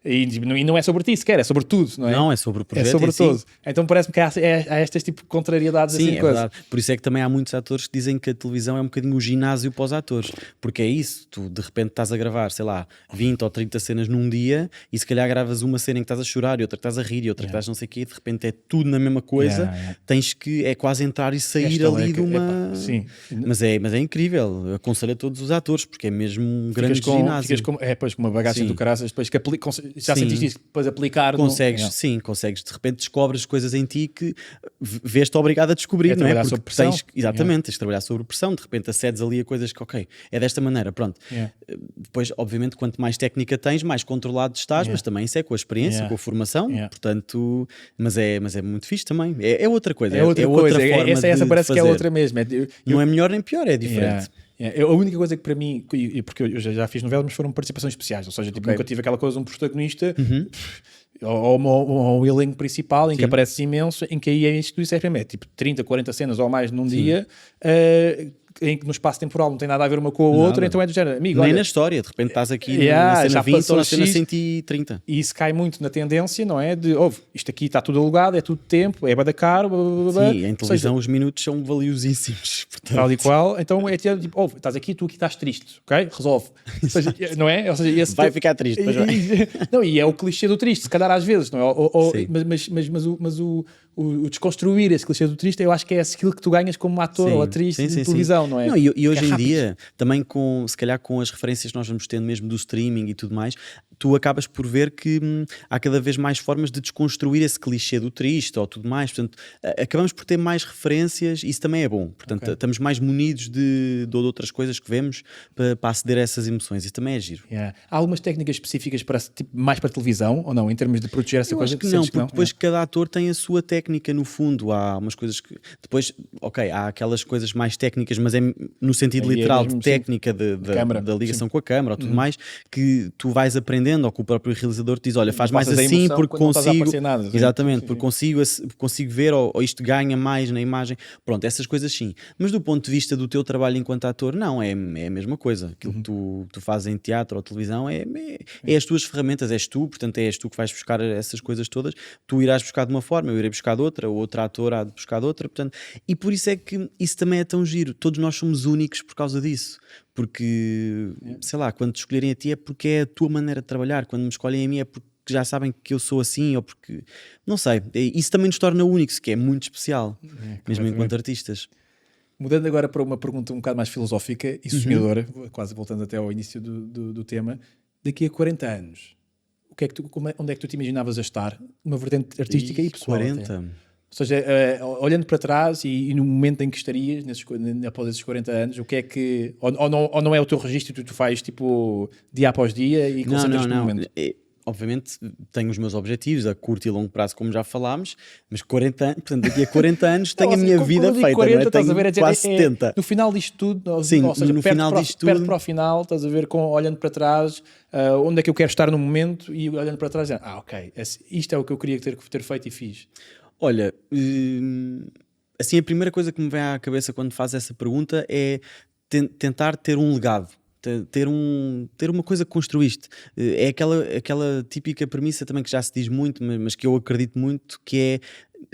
Speaker 3: E não é sobre ti sequer, é sobre tudo, não é?
Speaker 1: Não, é sobre o projeto.
Speaker 3: É sobre todo. Então parece-me que há estas tipo contrariedades
Speaker 1: assim.
Speaker 3: Sim,
Speaker 1: é verdade. Por isso é que também há muitos atores que dizem que a televisão é um bocadinho o ginásio para os atores, porque é isso, tu de repente estás a gravar, sei lá, 20 ou 30 cenas num dia e se calhar gravas uma cena em que estás a chorar e outra que estás a rir e outra que estás não sei o quê, de repente é tudo na mesma coisa, tens que, é quase entrar e sair ali de uma...
Speaker 3: Sim.
Speaker 1: Mas é incrível, eu aconselho a todos os atores, porque é mesmo um grande ginásio.
Speaker 3: Ficas com uma bagagem do caraças, depois que já sentiste isso, depois aplicar...
Speaker 1: Consegues, de repente descobres coisas em ti que vês-te obrigado a descobrir, não é?
Speaker 3: Trabalhar sob pressão.
Speaker 1: Tens de trabalhar sobre pressão, de repente acedes ali a coisas que, ok, é desta maneira, pronto. Depois, obviamente, quanto mais técnica tens, mais controlado estás, mas também isso é com a experiência, com a formação, portanto, mas é muito fixe também. É outra coisa.
Speaker 3: É outra forma essa parece que é outra mesmo.
Speaker 1: Não é melhor nem pior, é diferente.
Speaker 3: A única coisa que para mim, porque eu já fiz novelas, mas foram participações especiais, ou seja, nunca tive aquela coisa de um protagonista ou um elenco principal em que aparece imenso, em que aí é isto do ICFM, tipo 30, 40 cenas ou mais num dia, em que no espaço temporal não tem nada a ver uma com a
Speaker 1: Nada.
Speaker 3: outra, então é do género, amigo,
Speaker 1: Nem
Speaker 3: olha,
Speaker 1: na história, de repente estás aqui
Speaker 3: Yeah,
Speaker 1: na cena
Speaker 3: já
Speaker 1: 20 ou
Speaker 3: passou
Speaker 1: na cena
Speaker 3: X.
Speaker 1: 130.
Speaker 3: e isso cai muito na tendência, não é? De, isto aqui está tudo alugado, é tudo tempo, é bada caro, blá, blá, blá, blá.
Speaker 1: Sim, em
Speaker 3: Ou
Speaker 1: televisão
Speaker 3: seja,
Speaker 1: os minutos são valiosíssimos. Portanto,
Speaker 3: tal e qual, então é tipo, estás aqui, tu aqui estás triste, ok? Resolve. Ou seja, não é? Ou seja, esse
Speaker 1: vai ficar triste, depois vai.
Speaker 3: Não, e é o clichê do triste, se calhar às vezes, não é?
Speaker 1: Sim.
Speaker 3: Mas o desconstruir esse clichê do triste, eu acho que é a skill que tu ganhas como ator
Speaker 1: Sim,
Speaker 3: ou atriz
Speaker 1: sim,
Speaker 3: de
Speaker 1: sim,
Speaker 3: televisão,
Speaker 1: sim.
Speaker 3: não é?
Speaker 1: Não, e hoje
Speaker 3: É
Speaker 1: em
Speaker 3: rápido.
Speaker 1: dia, também se calhar com as referências que nós vamos tendo mesmo do streaming e tudo mais, tu acabas por ver que há cada vez mais formas de desconstruir esse clichê do triste ou tudo mais. Portanto, acabamos por ter mais referências e isso também é bom. Portanto,
Speaker 3: Ok.
Speaker 1: estamos mais munidos de outras coisas que vemos para aceder a essas emoções. Isso também é giro.
Speaker 3: Yeah. Há algumas técnicas específicas para, tipo, mais para televisão ou não, em termos de proteger essa
Speaker 1: Eu
Speaker 3: coisa?
Speaker 1: acho que
Speaker 3: Sentes
Speaker 1: não, porque depois
Speaker 3: Yeah.
Speaker 1: cada ator tem a sua técnica no fundo. Há umas coisas que depois, ok, há aquelas coisas mais técnicas, mas é no sentido
Speaker 3: Aí é
Speaker 1: literal
Speaker 3: mesmo,
Speaker 1: de
Speaker 3: sim.
Speaker 1: técnica
Speaker 3: Câmara,
Speaker 1: da ligação com a câmara ou tudo mais, que tu vais aprendendo, ou que o próprio realizador te diz: olha, faz mais
Speaker 3: Passas a
Speaker 1: assim
Speaker 3: emoção
Speaker 1: porque
Speaker 3: quando não estás a
Speaker 1: consigo.
Speaker 3: aparecer nada, sim.
Speaker 1: Exatamente,
Speaker 3: Sim,
Speaker 1: porque
Speaker 3: sim.
Speaker 1: consigo ver, ou isto ganha mais na imagem. Pronto, essas coisas sim. Mas do ponto de vista do teu trabalho enquanto ator, não, é a mesma coisa. Aquilo que tu fazes em teatro ou televisão é as tuas ferramentas, és tu, portanto és tu que vais buscar essas coisas todas. Tu irás buscar de uma forma, eu irei buscar de outra, o outro ator há de buscar de outra, portanto, e por isso é que isso também é tão giro. Todos nós somos únicos por causa disso. Porque, sei lá, quando te escolherem a ti é porque é a tua maneira de trabalhar, quando me escolhem a mim é porque já sabem que eu sou assim, ou porque, não sei, isso também nos torna únicos, que é muito especial, mesmo
Speaker 3: completamente.
Speaker 1: enquanto artistas.
Speaker 3: Mudando agora para uma pergunta um bocado mais filosófica e sonhadora, quase voltando até ao início do tema, daqui a 40 anos, onde é que tu te imaginavas a estar? Uma vertente artística e pessoal.
Speaker 1: 40.
Speaker 3: Até. Ou seja, olhando para trás e no momento em que estarias, após esses 40 anos, o que é que. Ou não é o teu registro que tu fazes tipo dia após dia e concentras no momento?
Speaker 1: Obviamente tenho os meus objetivos a curto e longo prazo, como já falámos, mas 40 anos, portanto, daqui a 40 anos tenho a minha vida
Speaker 3: quando eu digo
Speaker 1: feita,
Speaker 3: 40,
Speaker 1: não é?
Speaker 3: estás
Speaker 1: Tenho
Speaker 3: a ver, é dizer,
Speaker 1: quase 70.
Speaker 3: no final disto tudo,
Speaker 1: Sim,
Speaker 3: ou seja,
Speaker 1: no
Speaker 3: perto
Speaker 1: final
Speaker 3: para,
Speaker 1: disto
Speaker 3: perto
Speaker 1: tudo.
Speaker 3: para o final, estás a ver, olhando para trás, onde é que eu quero estar no momento e olhando para trás, ok, isto é o que eu queria ter feito e fiz.
Speaker 1: Olha, assim a primeira coisa que me vem à cabeça quando fazes essa pergunta é tentar ter um legado. Ter uma coisa que construíste. É aquela típica premissa também que já se diz muito, mas que eu acredito muito, que é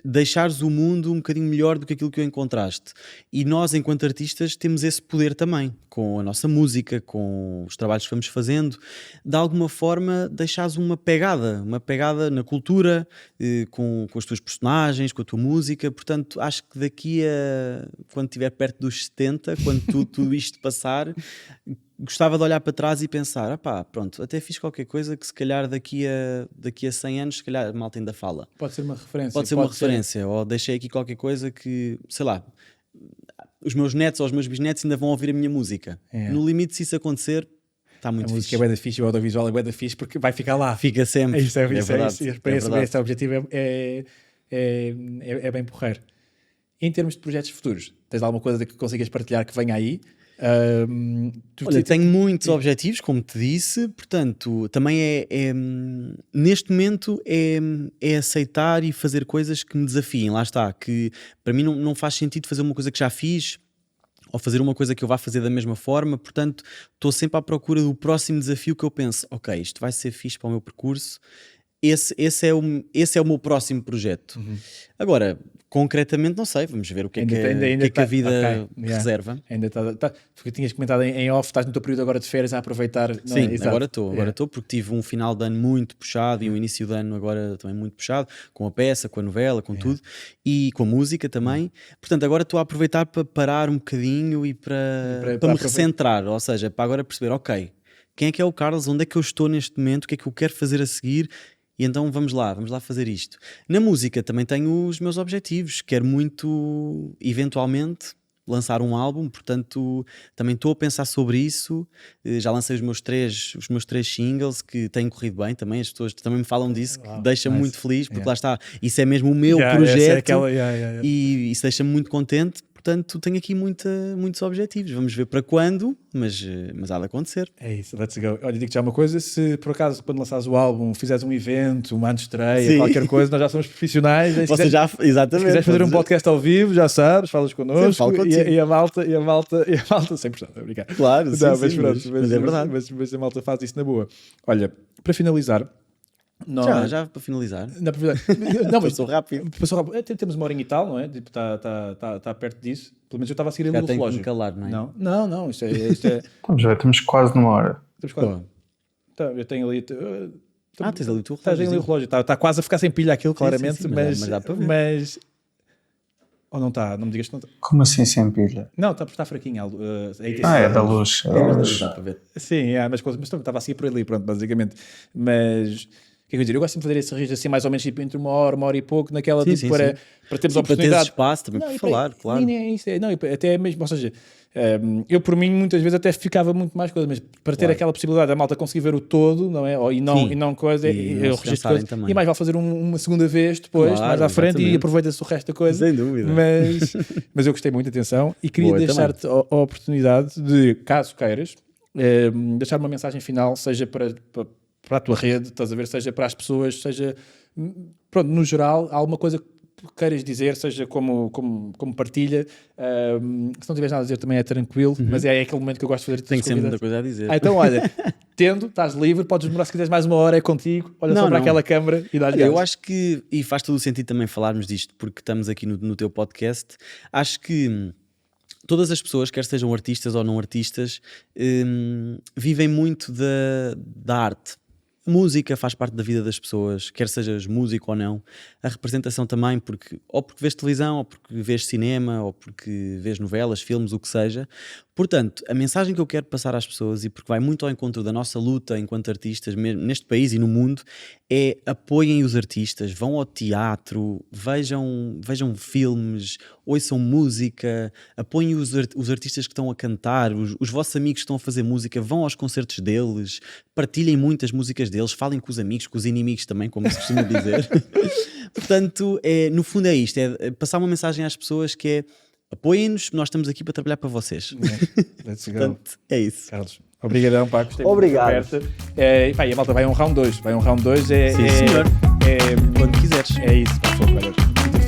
Speaker 1: deixares o mundo um bocadinho melhor do que aquilo que o encontraste. E nós, enquanto artistas, temos esse poder também, com a nossa música, com os trabalhos que vamos fazendo, de alguma forma deixares uma pegada na cultura, com as tuas personagens, com a tua música. Portanto, acho que daqui a quando estiver perto dos 70, quando tudo isto passar, gostava de olhar para trás e pensar, pronto, até fiz qualquer coisa que se calhar daqui a 100 anos, se calhar a malta ainda fala.
Speaker 3: Pode ser uma referência.
Speaker 1: Pode ser uma referência, ou deixei aqui qualquer coisa que, sei lá, os meus netos ou os meus bisnetos ainda vão ouvir a minha música. No limite, se isso acontecer, está muito
Speaker 3: A
Speaker 1: fixe.
Speaker 3: música é bué da fixe, o audiovisual é bué da fixe porque vai ficar lá.
Speaker 1: Fica sempre.
Speaker 3: Isso é
Speaker 1: verdade.
Speaker 3: esse objetivo é bem porreiro. Em termos de projetos futuros, tens alguma coisa que consigas partilhar que venha aí?
Speaker 1: Olha, tenho muitos objetivos, como te disse, portanto, também neste momento é aceitar e fazer coisas que me desafiem. Lá está, que para mim não faz sentido fazer uma coisa que já fiz ou fazer uma coisa que eu vá fazer da mesma forma, portanto, estou sempre à procura do próximo desafio que eu penso, ok, isto vai ser fixe para o meu percurso. Esse é o meu próximo projeto. Agora, concretamente, não sei, vamos ver o que é que a vida reserva.
Speaker 3: Ainda está. Porque tinhas comentado em off, estás no teu período agora de férias a aproveitar.
Speaker 1: Sim, agora estou, porque tive um final de ano muito puxado e um início de ano agora também muito puxado, com a peça, com a novela, com tudo, e com a música também. Portanto, agora estou a aproveitar para parar um bocadinho e para me recentrar, ou seja, para agora perceber, ok, quem é que é o Carlos, onde é que eu estou neste momento, o que é que eu quero fazer a seguir. E então vamos lá fazer isto. Na música também tenho os meus objetivos. Quero muito, eventualmente, lançar um álbum. Portanto, também estou a pensar sobre isso. Já lancei os meus três singles que têm corrido bem também. As pessoas também me falam disso, que deixa-me muito feliz, porque lá está. Isso é mesmo o meu projeto. E isso deixa-me muito contente. portanto tenho aqui muitos objetivos. Vamos ver para quando, mas há de acontecer.
Speaker 3: É isso, let's go. Olha, digo-te já uma coisa: se por acaso, quando lançares o álbum, fizeres um evento, uma estreia,
Speaker 1: Sim.
Speaker 3: qualquer coisa, nós já somos profissionais. Se
Speaker 1: Você
Speaker 3: quiseres-
Speaker 1: já,
Speaker 3: se
Speaker 1: exatamente.
Speaker 3: quiseres fazer um podcast ao vivo, já sabes, falas
Speaker 1: Sim,
Speaker 3: connosco
Speaker 1: falo contigo.
Speaker 3: e a malta 100%, obrigado.
Speaker 1: Claro,
Speaker 3: Não,
Speaker 1: sim,
Speaker 3: mas
Speaker 1: sim,
Speaker 3: pronto,
Speaker 1: mas é verdade.
Speaker 3: mas a malta faz isso na boa. Olha, para finalizar, nós...
Speaker 1: Já para finalizar.
Speaker 3: Não, não, mas
Speaker 1: Passou rápido.
Speaker 3: passou rápido. Temos uma horinha e tal, não é? Tipo, está perto disso. Pelo menos eu estava a seguir ali
Speaker 1: Já
Speaker 3: no
Speaker 1: tenho que
Speaker 3: relógio.
Speaker 1: me calar, não é?
Speaker 3: Não, isto é...
Speaker 5: Estamos quase numa hora.
Speaker 3: Estamos quase...
Speaker 1: Pô.
Speaker 3: Tá, eu tenho ali...
Speaker 1: Tens ali o teu
Speaker 3: Estás ali o relógio. Está quase a ficar sem pilha aquilo, claramente,
Speaker 1: sim,
Speaker 3: mas
Speaker 1: mas dá para ver.
Speaker 3: mas... Ou não está? Não me digas que não está.
Speaker 5: Como assim sem pilha?
Speaker 3: Não, está fraquinho.
Speaker 5: É da luz. É da luz.
Speaker 1: Dá para ver.
Speaker 3: Sim, mas também estava a seguir por ali, pronto, basicamente. Mas... O que é que eu ia dizer? Eu gosto sempre de fazer esse registro assim, mais ou menos tipo, entre uma hora e pouco, naquela
Speaker 1: Sim,
Speaker 3: tipo,
Speaker 1: sim,
Speaker 3: para
Speaker 1: sim.
Speaker 3: termos a
Speaker 1: Sim, para teres
Speaker 3: oportunidade.
Speaker 1: espaço também para falar, claro.
Speaker 3: Nem é isso, não, até mesmo, ou seja, eu por mim muitas vezes até ficava muito mais coisa, mas para ter
Speaker 1: Claro.
Speaker 3: aquela possibilidade da malta conseguir ver o todo, não é? E não,
Speaker 1: Sim.
Speaker 3: e não coisa,
Speaker 1: E não
Speaker 3: eu
Speaker 1: se
Speaker 3: registro
Speaker 1: cansarem
Speaker 3: coisa,
Speaker 1: também.
Speaker 3: e mais vale fazer uma segunda vez depois,
Speaker 1: Claro,
Speaker 3: mais à frente, e
Speaker 1: exatamente.
Speaker 3: aproveita-se o resto da coisa.
Speaker 1: Sem dúvida.
Speaker 3: Mas eu gostei muito, atenção, e queria
Speaker 1: Boa,
Speaker 3: deixar-te a oportunidade de, caso queiras, deixar uma mensagem final, seja para a tua rede, estás a ver, seja para as pessoas, seja, pronto, no geral, alguma coisa que queiras dizer, seja como partilha. Se não tiveres nada a dizer também é tranquilo, mas é aquele momento que eu gosto de fazer.
Speaker 1: Tenho sempre muita coisa a dizer.
Speaker 3: Então, olha, estás livre, podes demorar se quiseres mais uma hora, é contigo, olha
Speaker 1: Não,
Speaker 3: só para
Speaker 1: não.
Speaker 3: aquela câmara e dá-lhe
Speaker 1: Olha, eu
Speaker 3: gás.
Speaker 1: acho que, e faz todo o sentido também falarmos disto, porque estamos aqui no teu podcast, acho que todas as pessoas, quer sejam artistas ou não artistas, vivem muito da arte. A música faz parte da vida das pessoas, quer sejas músico ou não. A representação também, ou porque vês televisão, ou porque vês cinema, ou porque vês novelas, filmes, o que seja. Portanto, a mensagem que eu quero passar às pessoas, e porque vai muito ao encontro da nossa luta enquanto artistas, mesmo neste país e no mundo, é apoiem os artistas, vão ao teatro, vejam filmes, ouçam música, apoiem os artistas que estão a cantar, os vossos amigos que estão a fazer música, vão aos concertos deles, partilhem muitas músicas deles, falem com os amigos, com os inimigos também, como se costuma dizer. Portanto, no fundo é isto, é passar uma mensagem às pessoas que é: apoiem-nos, nós estamos aqui para trabalhar para vocês.
Speaker 3: Let's go.
Speaker 1: Portanto, é isso.
Speaker 3: Carlos, obrigadão, pá, gostei
Speaker 1: Obrigado.
Speaker 3: muito da conversa. E a malta vai a um round 2.
Speaker 1: Sim, senhor. Quando quiseres.
Speaker 3: É isso, pá, fogo, olha, muito